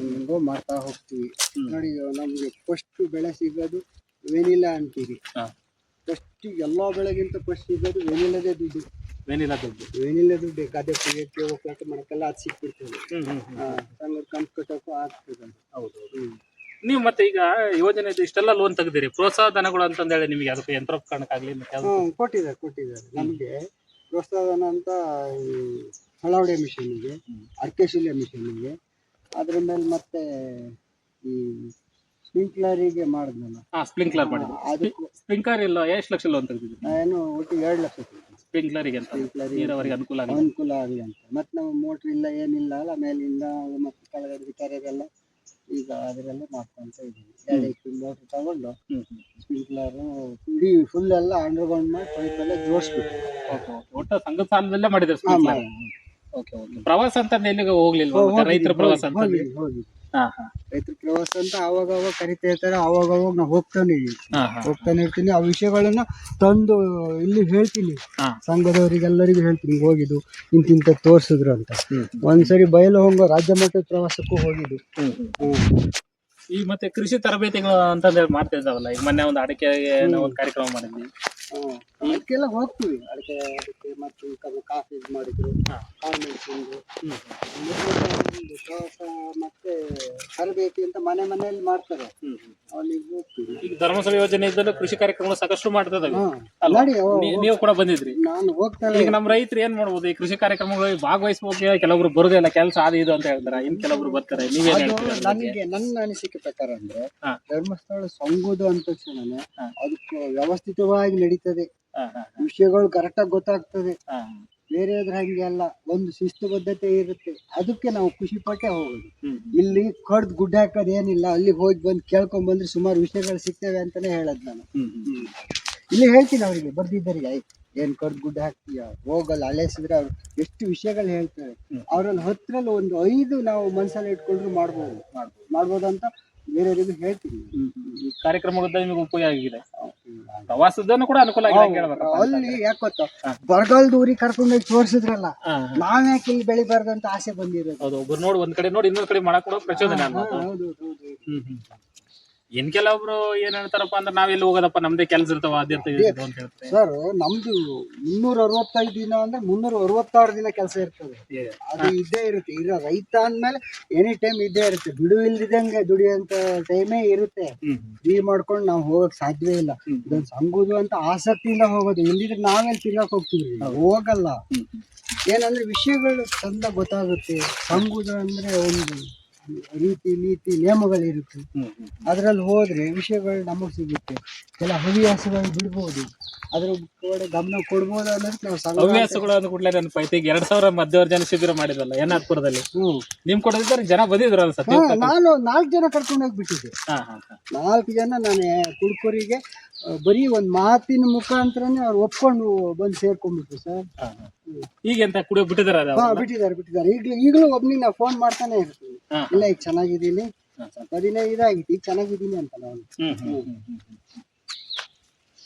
ಮಾಡ್ತಾ ಹೋಗ್ತೀವಿ. ನೋಡಿ, ನಮ್ಗೆ ಫಸ್ಟ್ ಬೆಳೆ ಸಿಗೋದು ವೆನಿಲಾ ಅಂತೀರಿ. ಫಸ್ಟ್ ಎಲ್ಲ ಬೆಳೆಗಿಂತ ಫಸ್ಟ್ ಸಿಗೋದು ವೆನಿಲಾದೇ ದುಡ್ಡು. ವೆನಿಲಾ ದುಡ್ಡು ಗದ್ದೆ ಕುಯ್ಯಕ್ಕೆ ಹೋಗ್ಲಿಕ್ಕೆ ಮಾಡಕ್ಕೆಲ್ಲ ಅದು ಸಿಕ್ಬಿಡ್ತದೆ. ಸಂಘದ ಕಂತು ಕಟ್ಟೋಕ್ಕೂ ಆಗ್ತದೆ. ಹೌದು. ನೀವು ಮತ್ತೆ ಈಗ ಯೋಜನೆ ಇಷ್ಟೆಲ್ಲ ಲೋನ್ ತೆಗೆದಿರಿ, ಪ್ರೋತ್ಸಾಹ ಧನಗಳು ಅಂತಂದೇಳಿ ನಿಮಗೆ ಅದಕ್ಕೆ ಯಂತ್ರೋಪಕರಣಕ್ಕಾಗಲಿ ಕೊಟ್ಟಿದ್ದಾರೆ. ನಮಗೆ ಪ್ರೋತ್ಸಾಹ ಧನ ಅಂತ ಹಳವಡೆ ಮಿಷನ್ನಿಗೆ, ಅರ್ಕೆಶಿಲೆ ಮಿಷನ್ನಿಗೆ, ಅದ್ರ ಮೇಲೆ ಮತ್ತೆ ಈ ಸ್ಪ್ರಿಂಕ್ಲರಿಗೆ ಮಾಡಿದ್ನಲ್ಲ. ಸ್ಪ್ರಿಂಕ್ಲರ್ ಮಾಡಿ. ಸ್ಪ್ರಿಂಕ್ಲರ್ ಇಲ್ಲ, ಎಷ್ಟು ಲಕ್ಷ ಲೋನ್ ತೆಗೆದಿದ್ರಿ? ನಾನು ಒಟ್ಟು 2 ಲಕ್ಷ ಸ್ಪ್ರಿಂಕ್ಲರಿಗೆ ಅಂತ, ನೀರಾವರಿಗೆ ಅನುಕೂಲ ಆಗಲಿ ಅಂತ. ಮತ್ತೆ ನಾವು ಮೋಟ್ರ್ ಇಲ್ಲ, ಏನಿಲ್ಲ ಅಲ್ಲ, ಮೇಲಿಂದ ಮತ್ತೆ ಕೆಳಗಡೆ ಕೆರೆಗೆಲ್ಲ ಈಗ ಅದರೆಲ್ಲ ಮಾಡ್ಕೊಂತ ಇದ್ದೀವಿ. 2 ಮೋಟ್ರ್ ತಗೊಂಡು ಸ್ಪ್ರಿಂಕ್ಲರು ಇಡೀ ಫುಲ್ ಎಲ್ಲ ಅಂಡರ್ಗ್ರೌಂಡ್ ಮಾಡಿ ಪೈಪೆಲ್ಲ ಜೋಡಿಸ್ಬಿಟ್ಟು ಒಟ್ಟು ಸಂಘದ ಸಾಲದಲ್ಲೇ ಮಾಡಿದ್ರೆ. ಪ್ರವಾಸ ಅಂತ ಎಲ್ಲಿಗೆ ಹೋಗ್ಲಿಲ್ವಾ? ರೈತರ ಪ್ರವಾಸ ಅಂತ ಹೋಗಿ ರೈತರ ಪ್ರವಾಸ ಅಂತ ಅವಾಗ ಕರಿತಾ ಇರ್ತಾರೆ. ಅವಾಗ ನಾವು ಹೋಗ್ತಾನೆ ಇರ್ತೀನಿ. ಆ ವಿಷಯಗಳನ್ನ ತಂದು ಇಲ್ಲಿ ಹೇಳ್ತೀನಿ, ಸಂಘದವರಿಗೆಲ್ಲರಿಗೂ ಹೇಳ್ತೀನಿ. ಹೋಗಿದ್ದು ಇಂತಿಂತ ತೋರ್ಸಿದ್ರು ಅಂತ. ಒಂದ್ಸರಿ ಬಯಲು ಹೋಗೋ ರಾಜ್ಯ ಮಟ್ಟದ ಪ್ರವಾಸಕ್ಕೂ ಹೋಗಿದ್ದು. ಈಗ ಮತ್ತೆ ಕೃಷಿ ತರಬೇತಿಗಳು ಅಂತಂದ್ರೆ ಮಾಡ್ತಾ ಇದ್ದಾವಲ್ಲ. ಈಗ ಮೊನ್ನೆ ಒಂದು ಅಡಿಕೆ ಒಂದು ಕಾರ್ಯಕ್ರಮ ಮಾಡಿದ್ವಿ. ಅದಕ್ಕೆಲ್ಲ ಹೋಗ್ತೀವಿ. ಅಡಿಕೆ ಮತ್ತೆ ಕಾಫಿ ಮಾಡಿದ್ರು, ಕಾಳು ಮೆಣಸಿಂದು ಪ್ರವಾಸ ಮತ್ತೆ ತರಬೇತಿ ಅಂತ ಮನೆಯಲ್ಲಿ ಮಾಡ್ತಾರೆ. ಅಲ್ಲಿಗೆ ಹೋಗ್ತೀವಿ. ಈಗ ಧರ್ಮಸ್ಥಳ ಯೋಜನೆಯಿಂದಲೂ ಕೃಷಿ ಕಾರ್ಯಕ್ರಮಗಳು ಸಾಕಷ್ಟು ಮಾಡ್ತಾ ಇದಾವೆ ಅಲ್ವಾ? ನೋಡಿ ನೀವು ಕೂಡ ಬಂದಿದ್ರಿ. ನಾನು ಹೋಗ್ತಾರೆ. ಈಗ ನಮ್ಮ ರೈತರು ಏನ್ ಮಾಡ್ಬೋದು, ಈ ಕೃಷಿ ಕಾರ್ಯಕ್ರಮಗಳಿಗೆ ಭಾಗವಹಿಸಬೇಕು. ಕೆಲವರು ಬರುದೇ ಇಲ್ಲ, ಕೆಲಸ ಅದು ಇದು ಅಂತ ಹೇಳ್ತಾರೆ. ಇನ್ ಕೆಲವರು ಬರ್ತಾರೆ. ನೀವೇನ್ ಹೇಳ್ತೀರಾ? ನನಗೆ ನನ್ನ ಅನಿಸಿಕೆ ಪ್ರಕಾರ ಅಂದ್ರೆ ಧರ್ಮಸ್ಥಳ ಸಂಗುದು ಅಂದ ತಕ್ಷಣನೇ ಅದಕ್ಕೆ ವ್ಯವಸ್ಥಿತವಾಗಿ ನಡೀತದೆ, ವಿಷಯಗಳು ಕರೆಕ್ಟಾಗಿ ಗೊತ್ತಾಗ್ತದೆ. ಬೇರೆಯದ್ರ ಹಂಗೆ ಅಲ್ಲ, ಒಂದು ಶಿಸ್ತುಬದ್ಧತೆ ಇರುತ್ತೆ. ಅದಕ್ಕೆ ನಾವು ಖುಷಿ ಪಟ್ಟೆ ಹೋಗೋದು. ಇಲ್ಲಿ ಕಡ್ದು ಗುಡ್ಡ ಹಾಕೋದು ಏನಿಲ್ಲ, ಅಲ್ಲಿಗೆ ಹೋಗಿ ಬಂದು ಕೇಳ್ಕೊಂಡ್ ಬಂದ್ರೆ ಸುಮಾರು ವಿಷಯಗಳು ಸಿಗ್ತವೆ ಅಂತಾನೆ ಹೇಳದ್ ನಾನು. ಇಲ್ಲಿ ಹೇಳ್ತೀನಿ ಅವರಿಗೆ ಬರ್ದಿದ್ದರಿಗೆ, ಏನ್ ಕಡ್ದು ಗುಡ್ಡ ಹಾಕ್ತೀಯ, ಹೋಗಲ್ಲ ಅಲೆಸಿದ್ರೆ ಅವ್ರು ಎಷ್ಟು ವಿಷಯಗಳು ಹೇಳ್ತಾರೆ. ಅವ್ರಲ್ಲಿ 10ರಲ್ಲಿ ಒಂದು 5 ನಾವು ಮನಸ್ಸಲ್ಲಿ ಇಟ್ಕೊಂಡ್ರು ಮಾಡ್ಬೋದು ಅಂತ ಬೇರೆಯವರಿಗೂ ಹೇಳ್ತೀನಿ. ಈ ಕಾರ್ಯಕ್ರಮಗಳಿಂದ ನಿಮಗೆ ಉಪಯೋಗ ಆಗಿದೆ, ಪ್ರವಾಸದನ್ನು ಕೂಡ ಅನುಕೂಲ ಆಗಿದೆ. ಅಲ್ಲಿ ಯಾಕೆ ಗೊತ್ತಾ, ಬರಗಾಲದ ಊರಿಗೆ ಕರ್ಕೊಂಡೋಗಿ ತೋರಿಸಿದ್ರಲ್ಲ, ನಾವ್ಯಾಕೆ ಇಲ್ಲಿ ಬೆಳಿಬಾರ್ದು ಅಂತ ಆಸೆ ಬಂದಿರೋದು. ಹೌದು, ಒಬ್ರು ನೋಡಿ ಒಂದ್ ಕಡೆ ನೋಡಿ ಇನ್ನೊಂದ್ ಕಡೆ ಮಾಡಕ್ ಕೂಡ ಪ್ರಚೋದನೆ. ಹೌದು. ಇನ್ ಕೆಲವೊಬ್ರು ಏನ್ ಹೇಳ್ತಾರಪ್ಪ ಅಂದ್ರೆ ನಾವೆಲ್ಲಿ ಹೋಗೋದಪ್ಪ, ನಮ್ದೇ ಕೆಲಸ ಇರ್ತಾವ ಅಂತ ಹೇಳ್ತಾರೆ. ಸರ್, ನಮ್ದು 365 ದಿನ ಅಂದ್ರೆ 366 ದಿನ ಕೆಲಸ ಇರ್ತದೆ. ಅದು ಇದ್ದೇ ಇರುತ್ತೆ. ಈಗ ರೈತ ಅಂದ್ಮೇಲೆ ಎನಿ ಟೈಮ್ ಇದ್ದೇ ಇರುತ್ತೆ. ಬಿಡು ಇಲ್ದಿದಂಗೆ ದುಡಿಯೋಂತ ಟೈಮೇ ಇರುತ್ತೆ. ಫ್ರೀ ಮಾಡ್ಕೊಂಡು ನಾವು ಹೋಗಕ್ ಸಾಧ್ಯವೇ ಇಲ್ಲ. ಇದೊಂದು ಸಂಗುದು ಅಂತ ಆಸಕ್ತಿಯಿಂದ ಹೋಗೋದು. ಇಲ್ಲಿದ್ರೆ ನಾವೆಲ್ಲಿ ತಿರ್ಗಾಕ್ ಹೋಗ್ತೀವಿ, ಹೋಗಲ್ಲ. ಏನಂದ್ರೆ ವಿಷಯಗಳು ಚಂದ ಗೊತ್ತಾಗುತ್ತೆ. ಸಂಗುದು ಅಂದ್ರೆ ಒಂದು ರೀತಿ ನೀತಿ ನಿಯಮಗಳಿರುತ್ತೆ. ಅದ್ರಲ್ಲಿ ಹೋದ್ರೆ ವಿಷಯಗಳು ನಮಗ್ ಸಿಗುತ್ತೆ. ಕೆಲ ಹವ್ಯಾಸಗಳು ಬಿಡ್ಬೋದು, ಅದ್ರ ಕಡೆ ಗಮನ ಕೊಡ್ಬೋದು ಅನ್ನೋದಕ್ಕೆ ನಾವು ಹವ್ಯಾಸಗಳು ಅಂದ ಕೂಡಲೇ ನೆನಪಾಯ್ತು. ಈಗ 2000 ಮಧ್ಯವರ್ಜನ ಶಿಬಿರ ಮಾಡಿದ್ರಲ್ಲ ಏನಾದ್ಪುರದಲ್ಲಿ, ನಿಮ್ ಕೊಡದಿದ್ದಾರೆ ಜನ ಬಂದಿದ್ರು ಸತ್ಯ. ನಾನು 4 ಜನ ಕರ್ಕೊಂಡು ಹೋಗ್ಬಿಟ್ಟಿದ್ದೆ. 4 ಜನ ನಾನು ಕುಡ್ಕೋರಿಗೆ ಬರೀ ಒಂದ್ ಮಾತಿನ ಮುಖಾಂತರನೇ ಅವ್ರು ಒಪ್ಕೊಂಡು ಬಂದು ಸೇರ್ಕೊಂಡ್ಬಿಟ್ರು ಸರ್. ಈಗ ಎಂತ ಕುಡಿಯೋ ಬಿಟ್ಟಿದ್ದಾರೆ? ಬಿಟ್ಟಿದ್ದಾರೆ. ಈಗಲೂ ಒಬ್ನಿಗೆ ನಾವು ಫೋನ್ ಮಾಡ್ತಾನೆ ಇರ್ತೀವಿ, ಇಲ್ಲ ಈಗ ಚೆನ್ನಾಗಿದ್ದೀನಿ, ಸ್ವಲ್ಪ ದಿನ ಇದಾಗಿತ್ತು, ಈಗ ಚೆನ್ನಾಗಿದ್ದೀನಿ ಅಂತ ನಾನು.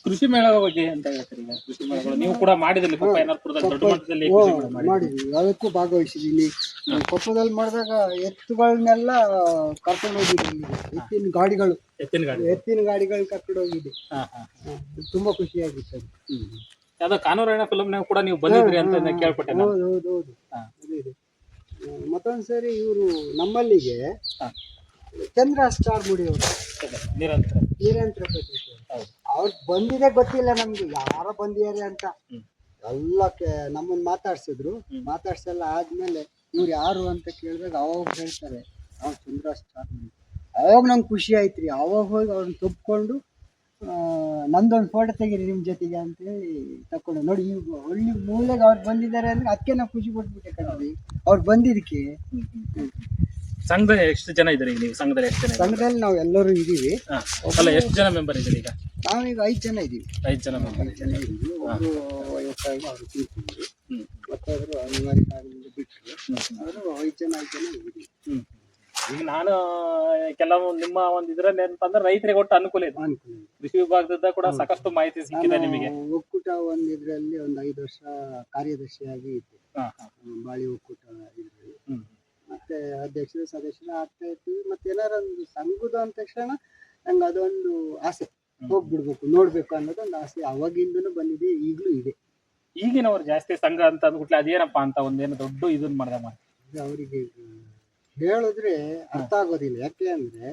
ಕೃಷಿ ಮೇಳ ಬಗ್ಗೆ ಅಂತ ಹೇಳ್ತೀರಿ. ಕೃಷಿ ಮೇಳಗಳು ನೀವು ಕೂಡ ಮಾಡಿದ್ರಿ ದೊಡ್ಡ ಮಟ್ಟದಲ್ಲಿ ಮಾಡಿದ್ವಿ, ಅದಕ್ಕೂ ಭಾಗವಹಿಸಿದ್ದೀನಿ. ಕೊಪ್ಪದಲ್ಲಿ ಮಾಡಿದಾಗ ಎತ್ತುಗಳನ್ನೆಲ್ಲ ಕರ್ಕೊಂಡು ಹೋಗಿದ್ದೀನಿ. ಎತ್ತಿನ ಗಾಡಿಗಳು ಕರ್ಕೊಂಡು ಹೋಗಿದ್ದೆ. ತುಂಬಾ ಖುಷಿಯಾಗಿತ್ತು ಅದು. ಯಾವ್ದೋ ಕಾನೂರಾಯಣ ಫಿಲಂನಾಗ ಕೂಡ ನೀವು ಬಂದಿದ್ರಿ ಅಂತ ಕೇಳ್ಪಟ್ಟೆ. ಹೌದು. ಮತ್ತೊಂದ್ಸರಿ ಇವರು ನಮ್ಮಲ್ಲಿಗೆ ಚಂದ್ರ ಸ್ಟಾರ್ ಮುಡಿಯವರು ನಿರಂತರ ಅವ್ರು ಬಂದಿದೆ ಗೊತ್ತಿಲ್ಲ ನಮ್ಗೆ, ಯಾರೋ ಬಂದಿದ್ದಾರೆ ಅಂತ ಎಲ್ಲ ನಮ್ಮನ್ನ ಮಾತಾಡ್ಸೆಲ್ಲ ಆದ್ಮೇಲೆ ಇವ್ರು ಯಾರು ಅಂತ ಕೇಳಿದಾಗ ಅವಾಗ ಹೇಳ್ತಾರೆ ನಾವು ಚಂದ್ರ ಸ್ಟಾರ್ ಮುಡಿ. ಅವಾಗ ನಂಗೆ ಖುಷಿ ಆಯ್ತ್ರಿ. ಅವಾಗ ಹೋಗಿ ಅವ್ರನ್ನ ತಪ್ಕೊಂಡು ನಂದೊಂದು ಫೋಟೋ ತೆಗೀರಿ ನಿಮ್ ಜೊತೆಗೆ ಅಂತೇಳಿ ತಕೊಂಡು ನೋಡಿ. ಈಗ ಹಳ್ಳಿ ಮೂಲೆಗೆ ಅವ್ರು ಬಂದಿದ್ದಾರೆ ಅಂದ್ರೆ ಅದಕ್ಕೆ ನಾವು ಖುಷಿ ಪಟ್ಬಿಟ್ಟೆ ಕಣ್ರಿ, ಅವ್ರು ಬಂದಿದ್ದಕ್ಕೆ. ಸಂಘದಲ್ಲಿ ಎಷ್ಟು ಜನ ಇದ್ರಿ ನೀವು? ಸಂಘದಲ್ಲಿ ನಾವು ಎಲ್ಲರೂ ಇದೀವಿ. ಎಷ್ಟು ಜನ ಮೆಂಬರ್ ಇದ್ರಿ ಈಗ? ನಾವೀಗ 5 ಜನ ಇದೀವಿ. 5 ಜನ ಮೆಂಬರ್ ಇದೀವಿ. ಒಬ್ರು ವಯಸ್ಸಾಗಿ ಅವ್ರು ತೀರ್ಕೊಂಡ್ರು, ಮತ್ತೊಬ್ರು ಅನಿವಾರ್ಯ ಕಾರಣದಿಂದ ಬಿಟ್ಟರು. ಅವರು 5 ಜನ ಇದೀವಿ. ಈಗ ನಾನು ಕೆಲವು ನಿಮ್ಮ ಒಂದು ಇದ್ರಲ್ಲಿ ಏನಪ್ಪ ಅಂದ್ರೆ ರೈತರಿಗೆ ಒಟ್ಟು ಅನುಕೂಲ ಇದೆ. ಕೃಷಿ ವಿಭಾಗದಿಂದ ಕೂಡ ಸಾಕಷ್ಟು ಮಾಹಿತಿ ಸಿಕ್ಕಿದೆ ನಿಮಗೆ. ಒಕ್ಕೂಟ ಇದ್ರಲ್ಲಿ ಒಂದು 5 ವರ್ಷ ಕಾರ್ಯದರ್ಶಿಯಾಗಿ ಇದ್ದೆ, ಬಾಳಿ ಒಕ್ಕೂಟ ಇದ್ರಲ್ಲಿ. ಮತ್ತೆ ಅಧ್ಯಕ್ಷರು ಸದಸ್ಯರು ಆಗ್ತಾ ಇರ್ತೀವಿ. ಮತ್ತೆ ಏನಾರ ಒಂದು ಸಂಘದ ಅಂದ ತಕ್ಷಣ ನಂಗೆ ಅದೊಂದು ಆಸೆ, ಹೋಗ್ಬಿಡ್ಬೇಕು ನೋಡ್ಬೇಕು ಅನ್ನೋದೊಂದು ಆಸೆ ಅವಾಗಿಂದನೂ ಬಂದಿದೆ, ಈಗಲೂ ಇದೆ. ಈಗಿನವ್ರು ಜಾಸ್ತಿ ಸಂಘ ಅಂತ ಅಂದ್ಬಿಟ್ಲೆ ಅದೇನಪ್ಪಾ ಅಂತ ಒಂದೇನು ದೊಡ್ಡ ಇದನ್ನ ಮಾಡಿದೆ ಅವರಿಗೆ ಹೇಳಿದ್ರೆ ಅರ್ಥ ಆಗೋದಿಲ್ಲ. ಯಾಕೆ ಅಂದ್ರೆ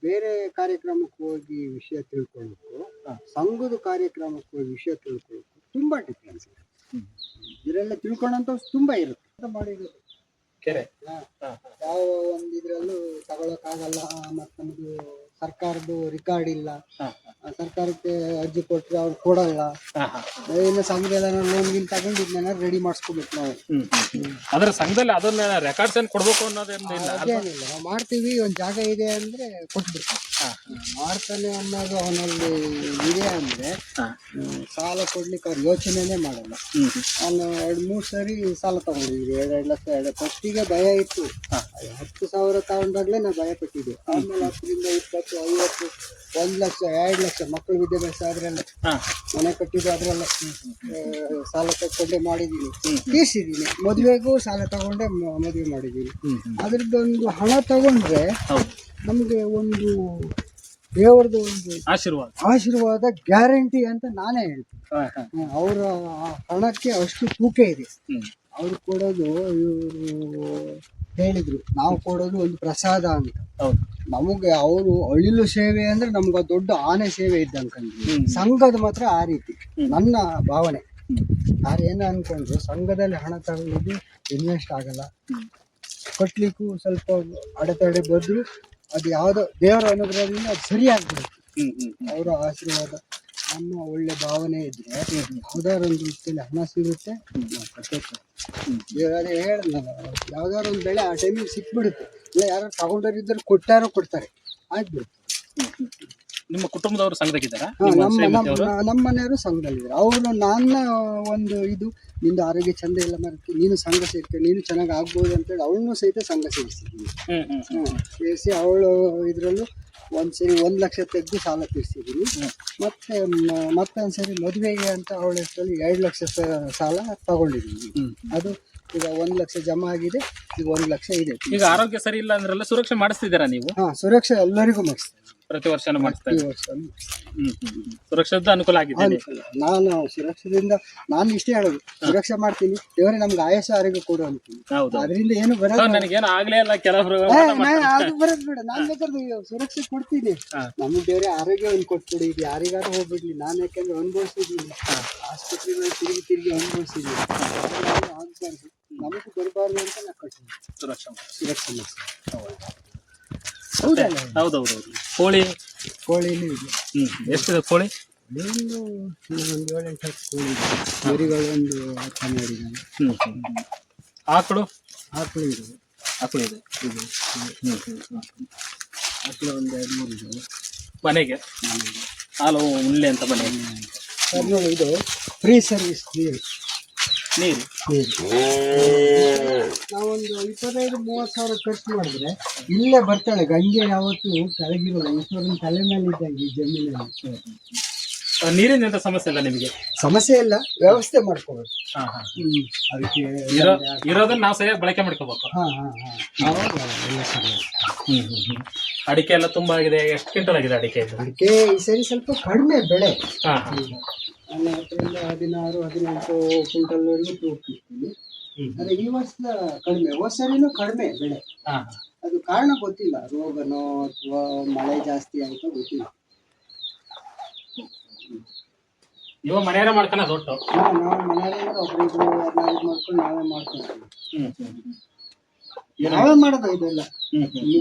ಬೇರೆ ಕಾರ್ಯಕ್ರಮಕ್ಕೆ ಹೋಗಿ ವಿಷಯ ತಿಳ್ಕೊಳ್ಬೇಕು, ಸಂಘದ ಕಾರ್ಯಕ್ರಮಕ್ಕೆ ಹೋಗಿ ವಿಷಯ ತಿಳ್ಕೊಳ್ಬೇಕು, ತುಂಬಾ ಡಿಫ್ರೆನ್ಸ್ ಇದೆ. ಇದರೆಲ್ಲ ತಿಳ್ಕೊಂಡಂತ ತುಂಬಾ ಇರುತ್ತೆ. ಮಾಡಿರೋದು ಯಾವ ಒಂದ್ ಇದ್ರಲ್ಲೂ ತಗೊಳಕ್ ಆಗಲ್ಲ. ಮತ್ತೆ ನಮ್ದು ಸರ್ಕಾರದ್ದು ರಿಕಾರ್ಡ್ ಇಲ್ಲ, ಸರ್ಕಾರಕ್ಕೆ ಅರ್ಜಿ ಕೊಟ್ರೆ ಅವ್ರು ಕೊಡಲ್ಲ. ಏನು ಸಂಘದ ಲೋನ್ ಗಿನ್ ತಗೊಂಡು ಇದನ್ನೆಲ್ಲ ರೆಡಿ ಮಾಡಿಸ್ಕೋಬೇಕು ನಾವು. ಅದ್ರ ಸಂಘದಲ್ಲಿ ಅದನ್ನ ರೆಕಾರ್ಡ್ಸ್ ಏನ್ ಕೊಡ್ಬೇಕು ಅನ್ನೋದೇನಿಲ್ಲ. ಅದೇನಿಲ್ಲ, ನಾವು ಮಾಡ್ತೀವಿ. ಒಂದ್ ಜಾಗ ಇದೆ ಅಂದ್ರೆ ಕೊಟ್ಬಿಡ್ತೀವಿ. ಮಾಡ್ತಾನೆ ಅನ್ನೋದು ಅವನಲ್ಲಿ ಇದೆ ಅಂದ್ರೆ ಸಾಲ ಕೊಡ್ಲಿಕ್ಕೆ ಅವ್ರು ಯೋಚನೆನೇ ಮಾಡಲ್ಲ. ನಾನು 2-3 ಸರಿ ಸಾಲ ತಗೊಂಡಿದ್ವಿ. 2 ಲಕ್ಷ ಫಸ್ಟಿಗೆ ಭಯ ಇತ್ತು. 10,000 ತಗೊಂಡಾಗ್ಲೇ ನಾವು ಭಯ ಪಟ್ಟಿದ್ದೆ. ಆಮೇಲೆ 10ರಿಂದ 20, 50, 1 ಲಕ್ಷ, 2 ಲಕ್ಷ ಮಕ್ಕಳ ವಿದ್ಯಾಭ್ಯಾಸ ಅದ್ರಲ್ಲೇ, ಮನೆ ಕಟ್ಟಿದ್ದು ಅದ್ರಲ್ಲೇ ಸಾಲ ತಗೊಂಡೆ ಮಾಡಿದೀನಿ, ತೀರ್ಸಿದೀನಿ. ಮದುವೆಗೂ ಸಾಲ ತಗೊಂಡೆ ಮದುವೆ ಮಾಡಿದೀನಿ. ಅದ್ರದ್ದೊಂದು ಹಣ ತಗೊಂಡ್ರೆ ನಮ್ಗೆ ಒಂದು ದೇವರದು ಒಂದು ಆಶೀರ್ವಾದ ಗ್ಯಾರಂಟಿ ಅಂತ ನಾನೇ ಹೇಳ್ತೀನಿ. ಅವರ ಹಣಕ್ಕೆ ಅಷ್ಟು ತೂಕ ಇದೆ. ಅವ್ರು ಕೊಡೋದು ಇವರು ಹೇಳಿದ್ರು ನಾವು ಕೊಡೋದು ಒಂದು ಪ್ರಸಾದ ಅಂತ. ಹೌದು. ನಮಗೆ ಅವರು ಅಳಿಲು ಸೇವೆ ಅಂದ್ರೆ ನಮ್ಗೆ ದೊಡ್ಡ ಆನೆ ಸೇವೆ ಇದ್ದಂಕಂದ್ರೆ ಸಂಘದ ಮಾತ್ರ ಆ ರೀತಿ ನನ್ನ ಭಾವನೆ. ಯಾರು ಏನೋ ಅನ್ಕೊಂಡ್ರು ಸಂಘದಲ್ಲಿ ಹಣ ತಗೊಳ್ಳೋದು ಇನ್ವೆಸ್ಟ್ ಆಗಲ್ಲ, ಕಟ್ಲಿಕ್ಕೂ ಸ್ವಲ್ಪ ಅಡೆತಡೆ ಬಂದ್ರು ಅದು ಯಾವುದೋ ದೇವರ ಅನುಗ್ರಹದಿಂದ ಅದು ಸರಿಯಾಗ್ಬಿಡುತ್ತೆ. ಅವರ ಆಶೀರ್ವಾದ ನಮ್ಮ ಒಳ್ಳೆ ಭಾವನೆ ಇದ್ರೆ ಯಾವ್ದಾದ್ರು ಒಂದು ರೀತಿಯಲ್ಲಿ ಹಣ ಸಿಗುತ್ತೆ. ಅದೇ ಹೇಳಿದ್ನಲ್ಲ, ಯಾವ್ದಾದ್ರು ಒಂದು ಬೆಳೆ ಆ ಟೈಮಿಗೆ ಸಿಕ್ಬಿಡುತ್ತೆ, ಇಲ್ಲ ಯಾರು ತಗೊಂಡವ್ರು ಇದ್ದರೆ ಕೊಡ್ತಾರೆ, ಆಗ್ಬಿಡುತ್ತೆ. ನಿಮ್ಮ ಕುಟುಂಬದವರು ಸಂಘದಾಗಿದ್ದಾರಾ? ನಮ್ಮ ಮನೆಯವರು ಸಂಘದಲ್ಲಿದ್ದಾರೆ. ಅವರು ನನ್ನ ಒಂದು ಇದು ನಿಂದು ಆರೋಗ್ಯ ಚಂದ ಇಲ್ಲ ಮರಕ್ಕೆ ನೀನು ಸಂಘ ಸೇರ್ಕೆ, ನೀನು ಚೆನ್ನಾಗಿ ಆಗ್ಬೋದು ಅಂತೇಳಿ ಅವಳನ್ನು ಸಹಿತ ಸಂಘ ಸೇರಿಸಿದ್ದೀನಿ. ಸೇರಿಸಿ ಅವಳು ಇದರಲ್ಲೂ ಒಂದ್ಸರಿ 1 ಲಕ್ಷ ತೆಗೆದು ಸಾಲ ತೀರಿಸಿದ್ದೀನಿ. ಮತ್ತೊಂದ್ಸರಿ ಮದುವೆಗೆ ಅಂತ ಅವಳ ಹೆಸರಲ್ಲಿ 2 ಲಕ್ಷ ಸಾಲ ತಗೊಂಡಿದ್ದೀನಿ. ಅದು ಈಗ 1 ಲಕ್ಷ ಜಮಾ ಆಗಿದೆ, ಈಗ 1 ಲಕ್ಷ ಇದೆ. ಈಗ ಆರೋಗ್ಯ ಸರಿ ಇಲ್ಲ ಅಂದ್ರೆಲ್ಲ ಸುರಕ್ಷೆ ಮಾಡಿಸ್ತಿದ್ದೀರಾ ನೀವು? ಸುರಕ್ಷೆ ಎಲ್ಲರಿಗೂ ಮಾಡಿಸ್ತೀನಿ, ಪ್ರತಿ ವರ್ಷನೂ ಮಾಡಿಸ್ತಾ ಪ್ರತಿ ವರ್ಷ. ಸುರಕ್ಷದ ಅನುಕೂಲ ಆಗಿದೆ. ನಾನು ಸುರಕ್ಷದಿಂದ ನಾನು ಇಷ್ಟೇ ಹೇಳೋದು, ಸುರಕ್ಷೆ ಮಾಡ್ತೀನಿ, ದೇವರೇ ನಮ್ಗೆ ಆಯಸ್ಸು ಆರೋಗ್ಯ ಕೊಡು ಅಂತೀನಿ. ಅದರಿಂದ ಏನು ಬರೋದು ನನಗೇನು ಆಗ್ಲೇ ಇಲ್ಲ, ಕೆಲವರು ಅದು ಬರೋದು ಬೇಡ. ನಾನು ಬೇಕಾದ್ರೆ ಸುರಕ್ಷೆ ಕೊಡ್ತೀನಿ, ನಮ್ಗೆ ದೇವರೇ ಆರೋಗ್ಯವನ್ನು ಕೊಟ್ಬಿಡಿ. ಇದು ಯಾರಿಗಾದ್ರೂ ಹೋಗ್ಬಿಡ್ಲಿ, ನಾನು ಯಾಕೆಂದ್ರೆ ಅನುಭವಿಸಿದ್ದೀನಿ, ಆಸ್ಪತ್ರೆಗಳು ತಿರುಗಿ ಅನುಭವಿಸಿದ್ದೀನಿ. ಆಗ್ಬಾರ್ದು, ನಮಗೂ ಬರಬಾರ್ದು ಅಂತ ನಾನು ಕಟ್ತೀನಿ. ಸುರಕ್ಷೆ ಹೌದೌದು. ಕೋಳಿನೂ ಇದೆ. ಎಷ್ಟಿದೆ ಕೋಳಿ? ಒಂದು 7-8 ಕೋಳಿ ಇದೆ. ಮರಿಗಳು ಒಂದು 10 ಮರಿಗಳು. ಆಕಳು ಇದೆ. ಆಕಳು ಒಂದು 2-3 ಇದಾವೆ. ಮನೆಗೆ ಹಾಲು ಉಳ್ಳೆ ಅಂತ ಮನೆಗೆ ನೋಡಿ, ಇದು ಫ್ರೀ ಸರ್ವಿಸ್ ನೀರು. ನಾವೊಂದು 25-30 ಸಾವಿರ ಖರ್ಚು ಮಾಡಿದ್ರೆ ಇಲ್ಲೇ ಬರ್ತಾಳೆ. ಗಂಗೆ ಯಾವತ್ತು ಕೆಳಗಿರೋಲ್ಲ, ಈಶ್ವರನ ತಲೆ ಮೇಲೆ ಇದ್ದಂಗೆ ಈ ಜಮೀನಲ್ಲಿ. ನೀರಿನ ಸಮಸ್ಯೆ ಇಲ್ಲ ನಿಮಗೆ? ಸಮಸ್ಯೆ ಇಲ್ಲ, ವ್ಯವಸ್ಥೆ ಮಾಡ್ಕೋಬೇಕು. ಅದಕ್ಕೆ ಇರೋದನ್ನ ನಾವು ಸರಿಯಾಗಿ ಬಳಕೆ ಮಾಡ್ಕೋಬೇಕು. ಅಡಿಕೆ ಎಲ್ಲ ತುಂಬಾ ಆಗಿದೆ. ಎಷ್ಟು ಕ್ವಿಂಟಲ್ ಆಗಿದೆ ಅಡಿಕೆ? ಈ ಸರಿ ಸ್ವಲ್ಪ ಕಡಿಮೆ ಬೆಳೆ. ನನ್ನ ಹತ್ರದಿಂದ 16-18 ಕ್ವಿಂಟಲ್ವರೆಗೂ ತೂಗ್ತಿರ್ತೀನಿ. ಆದರೆ ಈ ವರ್ಷ ಕಡಿಮೆ, ಸರಿನೂ ಕಡಿಮೆ ಬೆಳೆ. ಅದು ಕಾರಣ ಗೊತ್ತಿಲ್ಲ, ರೋಗನೋ ಅಥವಾ ಮಳೆ ಜಾಸ್ತಿ ಆಯ್ತೋ ಗೊತ್ತಿಲ್ಲ. ನೀವು ಮನೆಯಾರ ಮಾಡ್ಕೊಂಡು ದೊಡ್ಡ ನಾವು ಮನೆಯಲ್ಲಿ ಒಬ್ಬರಿಬ್ರು ಮಾಡ್ಕೊಂಡು ನಾವೇ ಮಾಡೋದು. ಇದೆಲ್ಲ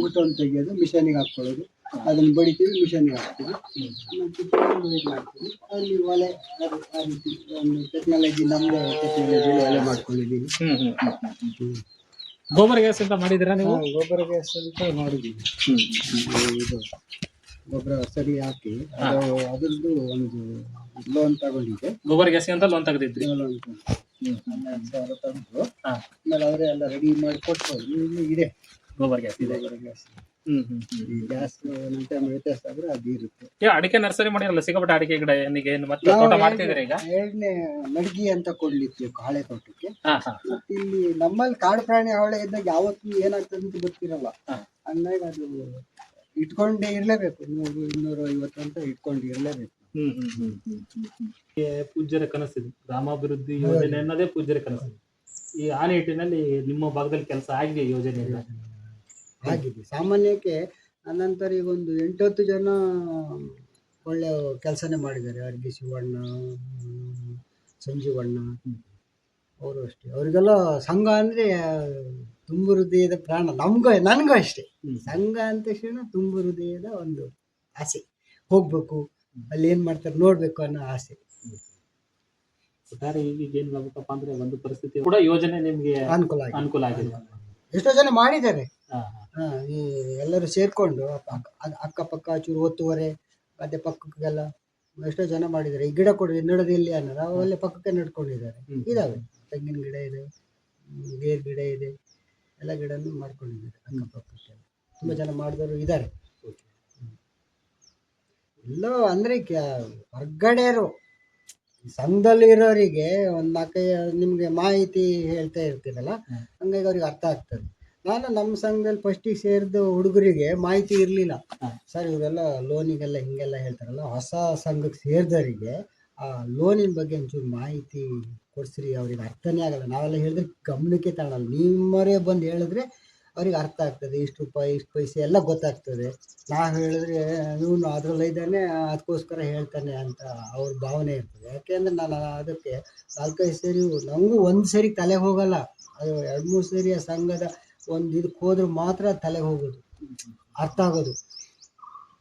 ಊಟವನ್ನು ತೆಗೆಯೋದು, ಮಿಷನಿಗೆ ಹಾಕ್ಕೊಳ್ಳೋದು, ಅದನ್ನ ಬಡಿತೀವಿ, ಮಿಷನ್ಗೆ ಹಾಕ್ತೀವಿ, ಮಾಡ್ತೀವಿ. ಅಲ್ಲಿ ಒಲೆ ಆ ರೀತಿ ಒಂದು ಟೆಕ್ನಾಲಜಿ, ನಮ್ಮದೇ ಟೆಕ್ನಾಲಜಿ ಒಲೆ ಮಾಡ್ಕೊಂಡಿದ್ದೀವಿ. ಗೋಬರ್ ಗ್ಯಾಸ್ ಅಂತ ಮಾಡಿದ್ದೀರಾ ನೀವು? ಗೊಬ್ಬರ ಗ್ಯಾಸ್ ಅಂತ ಮಾಡಿದ್ದೀವಿ. ಇದು ಗೊಬ್ಬರ ಸರಿ ಹಾಕಿ ಅದ್ರದ್ದು ಒಂದು ಲೋನ್ ತಗೊಂಡಿದ್ದೆ. ಗೊಬ್ಬರ ಗ್ಯಾಸ್ ಅಂತ ಲೋನ್ ತೆಗೆದಿದ್ರಿ? 12,000 ತಂದು ಆಮೇಲೆ ಅವರೇ ಎಲ್ಲ ರೆಡಿ ಮಾಡಿ ಕೊಟ್ಬೋದು. ಇದೆ ಗೋಬರ್ ಗ್ಯಾಸ್ ಇದೆ. ಈ ಗ್ಯಾಸ್ ಟೈಮ್ ವ್ಯತ್ಯಾಸ ಆದ್ರೆ ಅದು ಇರುತ್ತೆ. ಅಡಿಕೆ ನರ್ಸರಿ ಮಾಡಿರಲ್ಲ, ಸಿಕ್ಕಾಪಟ್ಟೆ ಅಡಿಕೆ ಗಿಡ ಮತ್ತೆ ತೋಟ ಮಾಡ್ತಿದ್ದೀರಾ ಈಗ? 2ನೇ ಮಡಗಿ ಅಂತ ಕೊಡ್ಲಿಕ್ಕೆ ಕಾಳೆ ತೋಟಕ್ಕೆ. ಮತ್ತೆ ಇಲ್ಲಿ ನಮ್ಮಲ್ಲಿ ಕಾಡು ಪ್ರಾಣಿ ಹಾವಳಿ ಇದ್ದಾಗ ಯಾವತ್ತೂ ಏನಾಗ್ತದೆ ಅಂತ ಗೊತ್ತಿರಲ್ಲ. ಹಂಗಾಗಿ ಅದು ಇಟ್ಕೊಂಡೇ ಇರ್ಲೇಬೇಕು, 100-250 ಅಂತ ಇಟ್ಕೊಂಡು ಇರ್ಲೇಬೇಕು. ಪೂಜ್ಯರ ಕನಸಿದೆ, ಗ್ರಾಮಾಭಿವೃದ್ಧಿ ಯೋಜನೆ ಅನ್ನೋದೇ ಪೂಜ್ಯರ ಕನಸು. ಈ ಆ ನಿಟ್ಟಿನಲ್ಲಿ ನಿಮ್ಮ ಭಾಗದಲ್ಲಿ ಕೆಲಸ ಆಗಿದೆ ಯೋಜನೆ? ಆಗಿದೆ. ಸಾಮಾನ್ಯಕ್ಕೆ ಅನಂತರ ಈಗ ಒಂದು 8-10 ಜನ ಒಳ್ಳೆ ಕೆಲಸನೇ ಮಾಡಿದ್ದಾರೆ. ಅರ್ಗಿ ಶಿವಣ್ಣ, ಸಂಜೀವಣ್ಣ ಅವರು ಅಷ್ಟೇ. ಅವರಿಗೆಲ್ಲ ಸಂಘ ಅಂದರೆ ತುಂಬು ಹೃದಯದ ಪ್ರಾಣ. ನನಗೂ ಅಷ್ಟೇ. ಸಂಘ ಅಂತ ತಕ್ಷಣ ತುಂಬು ಹೃದಯದ ಒಂದು ಆಸೆ, ಹೋಗ್ಬೇಕು, ಅಲ್ಲಿ ಏನು ಮಾಡ್ತಾರೆ ನೋಡ್ಬೇಕು ಅನ್ನೋ ಆಸೆ. ಒಟ್ಟಾರೆ ಈಗ ಏನು ಮಾಡ್ಬೇಕಪ್ಪ ಅಂದ್ರೆ ಒಂದು ಪರಿಸ್ಥಿತಿ ಕೂಡ ಯೋಜನೆ ನಿಮಗೆ ಅನುಕೂಲ ಆಗಿದೆ. ಎಷ್ಟೋ ಜನ ಮಾಡಿದ್ದಾರೆ. ಈ ಎಲ್ಲರೂ ಸೇರ್ಕೊಂಡು ಅಕ್ಕಪಕ್ಕ ಚೂರು ಒತ್ತುವರೆ ಅದೇ ಪಕ್ಕಕ್ಕೆಲ್ಲ ಎಷ್ಟೋ ಜನ ಮಾಡಿದ್ದಾರೆ. ಈ ಗಿಡ ಕೊಡಿ ನಡೋದಿಲ್ಲ ಅನ್ನೋದು ಅವೆಲ್ಲ ಪಕ್ಕಕ್ಕೆ ನಡ್ಕೊಂಡಿದ್ದಾರೆ. ಇದಾವೆ, ತೆಂಗಿನ ಗಿಡ ಇದೆ, ಬೇರ್ ಗಿಡ ಇದೆ, ಎಲ್ಲ ಗಿಡನೂ ಮಾಡ್ಕೊಂಡಿದ್ದಾರೆ ಅಕ್ಕಪಕ್ಕಕ್ಕೆಲ್ಲ. ತುಂಬ ಜನ ಮಾಡಿದವರು ಇದ್ದಾರೆ. ಎಲ್ಲೋ ಅಂದರೆ ಹೊರ್ಗಡೆಯರು ಸಂಘದಲ್ಲಿ ಇರೋರಿಗೆ ಒಂದು 4 ನಿಮಗೆ ಮಾಹಿತಿ ಹೇಳ್ತಾ ಇರ್ತೀರಲ್ಲ, ಹಂಗಾಗಿ ಅವ್ರಿಗೆ ಅರ್ಥ ಆಗ್ತದೆ. ನಾನು ನಮ್ಮ ಸಂಘದಲ್ಲಿ ಫಸ್ಟಿಗೆ ಸೇರಿದ ಹುಡುಗರಿಗೆ ಮಾಹಿತಿ ಇರಲಿಲ್ಲ. ಸರ್ ಇವರೆಲ್ಲ ಲೋನಿಗೆಲ್ಲ ಹಿಂಗೆಲ್ಲ ಹೇಳ್ತಾರಲ್ಲ, ಹೊಸ ಸಂಘಕ್ಕೆ ಸೇರಿದವರಿಗೆ ಆ ಲೋನಿನ ಬಗ್ಗೆ ಒಂಚೂರು ಮಾಹಿತಿ ಕೊಡಿಸ್ರಿ, ಅವ್ರಿಗೆ ಅರ್ಥನೇ ಆಗಲ್ಲ. ನಾವೆಲ್ಲ ಹೇಳಿದ್ರೆ ಗಮನಕ್ಕೆ ತಗೊಳ್ಳಲ್ಲ. ನಿಮ್ಮವರೇ ಬಂದು ಹೇಳಿದ್ರೆ ಅವ್ರಿಗೆ ಅರ್ಥ ಆಗ್ತದೆ. ಇಷ್ಟು ರೂಪಾಯಿ ಇಷ್ಟು ಪೈಸೆ ಎಲ್ಲ ಗೊತ್ತಾಗ್ತದೆ. ನಾವು ಹೇಳಿದ್ರೆ ಇವನು ಅದರಲ್ಲಿ ಇದ್ದಾನೆ ಅದಕ್ಕೋಸ್ಕರ ಹೇಳ್ತಾನೆ ಅಂತ ಅವ್ರ ಭಾವನೆ ಇರ್ತದೆ. ಯಾಕೆಂದ್ರೆ ನಾನು ಅದಕ್ಕೆ 4-5 ಸರಿ ನನಗೂ ಒಂದು ಸರಿ ತಲೆಗೆ ಹೋಗಲ್ಲ, ಅದು 2-3 ಸರಿ ಆ ಸಂಘದ ಒಂದು ಇದಕ್ಕೆ ಹೋದ್ರೆ ಮಾತ್ರ ತಲೆಗೆ ಹೋಗೋದು, ಅರ್ಥ ಆಗೋದು.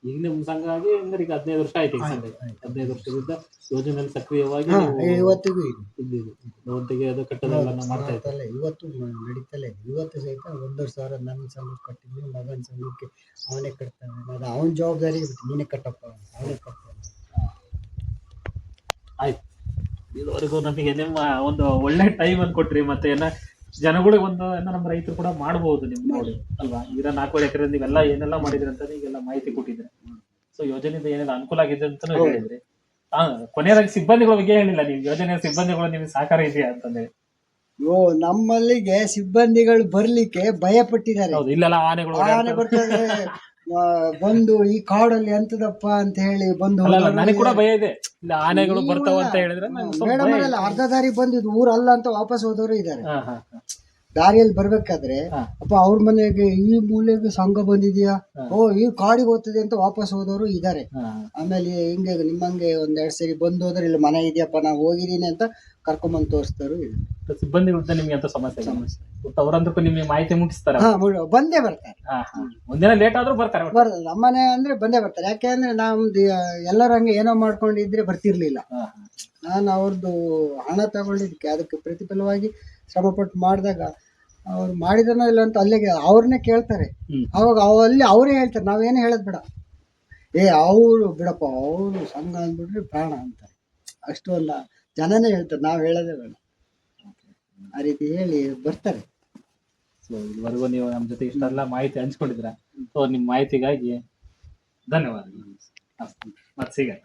ಈಗ ನಿಮ್ಮ ಸಂಘ ಆಗಿ ಅಂದ್ರೆ ಈಗ 15 ವರ್ಷ ಆಯ್ತು. ಈಗ ಸಂಘ 15 ವರ್ಷದಿಂದ ಯೋಜನೆಯಲ್ಲಿ ಸಕ್ರಿಯವಾಗಿ ಇವತ್ತಿಗೂ ಇದ್ದೀರಿ. ಒಟ್ಟಿಗೆ ಅದು ಕಟ್ಟೋದೆಲ್ಲ ಮಾಡ್ತಾ ಇದ್ದಾರೆ. ಇವತ್ತು ನಡೀತಲೇ ಇದೆ. ಇವತ್ತು ಸಹಿತ 1,500 ನನ್ನ ಸಂಘಕ್ಕೆ ಕಟ್ಟಿದ್ವಿ, ಮಗನ ಸಂಘಕ್ಕೆ ಅವನೇ ಕಟ್ತಾನೆ. ಅದು ಅವನ ಜವಾಬ್ದಾರಿ ಇರುತ್ತೆ, ನೀನೇ ಕಟ್ಟಪ್ಪ, ಅವನೇ ಕಟ್ತಾನೆ. ಆಯ್ತು, ಇದುವರೆಗೂ ನಮಗೆ ನಿಮ್ಮ ಒಂದು ಒಳ್ಳೆ ಟೈಮ್ ಅನ್ನು ಕೊಟ್ರಿ. ಮತ್ತೆ ಜನಗಳಿಗೆ ಒಂದು ನಮ್ಮ ರೈತರು ಕೂಡ ಮಾಡಬಹುದು ನಿಮ್ ನೋಡಿ ಅಲ್ವಾ. ಈಗ 4 ಎಕರೆ ನೀವೆಲ್ಲ ಏನೆಲ್ಲ ಮಾಡಿದ್ರಿ ಅಂತ ಈಗೆಲ್ಲ ಮಾಹಿತಿ ಕೊಟ್ಟಿದ್ರೆ. ಸೊ ಯೋಜನೆಯಿಂದ ಏನೆಲ್ಲ ಅನುಕೂಲ ಆಗಿದೆ ಅಂತ ಹೇಳಿದ್ರಿ. ಕೊನೆಯದಾಗಿ ಸಿಬ್ಬಂದಿಗಳ ಬಗ್ಗೆ ಹೇಳಿಲ್ಲ ನೀವು. ಯೋಜನೆಯ ಸಿಬ್ಬಂದಿಗಳು ನಿಮ್ಗೆ ಸಹಕಾರ ಇದೆಯಾ ಅಂತಂದ್ರೆ? ನಮ್ಮಲ್ಲಿಗೆ ಸಿಬ್ಬಂದಿಗಳು ಬರ್ಲಿಕ್ಕೆ ಭಯ ಪಟ್ಟಿದ್ದಾರೆ. ಹೌದು, ಇಲ್ಲೆಲ್ಲ ಆನೆ ಬರ್ತದೆ ಬಂದು ಈ ಕಾಡಲ್ಲಿ ಎಂತದಪ್ಪ ಅಂತ ಹೇಳಿ ಬಂದು. ನನಗೆ ಕೂಡ ಭಯ ಇದೆ, ಇಲ್ಲ ಆನೆಗಳು ಬರ್ತಾವ ಅಂತ ಹೇಳಿದ್ರೆ. ಮೇಡಮ್ ಅವರೆಲ್ಲ ಅರ್ಧ ದಾರಿ ಬಂದು ಇದು ಊರಲ್ಲ ಅಂತ ವಾಪಸ್ ಹೋದವರು ಇದ್ದಾರೆ. ದಾರಿಯಲ್ಲಿ ಬರ್ಬೇಕಾದ್ರೆ ಅಪ್ಪ ಅವ್ರ ಮನೆಗೆ ಈ ಮೂಲೆಗೆ ಸಂಘ ಬಂದಿದ್ಯಾ, ಈ ಕಾಡಿಗೆ ಹೋಗ್ತದೆ ಅಂತ ವಾಪಸ್ ಹೋದವರು ಇದ್ದಾರೆ. ಆಮೇಲೆ ಹಿಂಗೆ ನಿಮ್ಮಂಗೆ 1-2 ಸರಿ ಬಂದು ಹೋದ್ರೆ ಇಲ್ಲಿ ಮನೆ ಇದೆಯಪ್ಪ ನಾವು ಹೋಗಿದೀನಿ ಅಂತ ಕರ್ಕೊಂಬಂದು ತೋರಿಸ್ತಾರು. ಸಿಬ್ಬಂದಿಗಳಿಂದ ನಿಮ್ಗೆ ಅಂತ ಸಮಸ್ಯೆ ಅವರಂದ್ರೂ ನಿಮ್ಗೆ ಮಾಹಿತಿ ಮುಟ್ಟಿಸ್ತಾರೆ? ಬಂದೇ ಬರ್ತಾರೆ. ಒಂದಿನ ಲೇಟ್ ಆದ್ರೂ ಬರ್ತಾರೆ. ನಮ್ಮನೆ ಅಂದ್ರೆ ಬಂದೇ ಬರ್ತಾರೆ. ಯಾಕೆಂದ್ರೆ ನಮ್ದು ಎಲ್ಲರೂ ಹಂಗೆ ಏನೋ ಮಾಡ್ಕೊಂಡಿದ್ರೆ ಬರ್ತಿರ್ಲಿಲ್ಲ. ನಾನು ಅವ್ರದ್ದು ಹಣ ತಗೊಂಡಿದ್ದಕ್ಕೆ ಅದಕ್ಕೆ ಪ್ರತಿಫಲವಾಗಿ ಶ್ರಮಪಟ್ಟು ಮಾಡಿದಾಗ ಅವ್ರು ಮಾಡಿದನೋ ಇಲ್ಲ ಅಂತ ಅಲ್ಲಿಗೆ ಅವ್ರನ್ನೇ ಕೇಳ್ತಾರೆ. ಅವಾಗ ಅಲ್ಲಿ ಅವರೇ ಹೇಳ್ತಾರೆ, ನಾವೇನು ಹೇಳೋದು ಬೇಡ, ಅವರು ಬಿಡಪ್ಪ ಅವರು ಸಂಘ ಅಂದ್ಬಿಟ್ರೆ ಪ್ರಾಣ ಅಂತಾರೆ. ಅಷ್ಟೊಂದು ಜನನೇ ಹೇಳ್ತಾರೆ, ನಾವು ಹೇಳೋದೇ ಬೇಡ. ಆ ರೀತಿ ಹೇಳಿ ಬರ್ತಾರೆ. ಸೊ ಇದುವರೆಗೂ ನೀವು ನಮ್ಮ ಜೊತೆ ಇಷ್ಟೆಲ್ಲ ಮಾಹಿತಿ ಹಂಚ್ಕೊಂಡಿದ್ರ. ಸೊ ನಿಮ್ಮ ಮಾಹಿತಿಗಾಗಿ ಧನ್ಯವಾದಗಳು. ಮತ್ತೆ ಸಿಗೋಣ.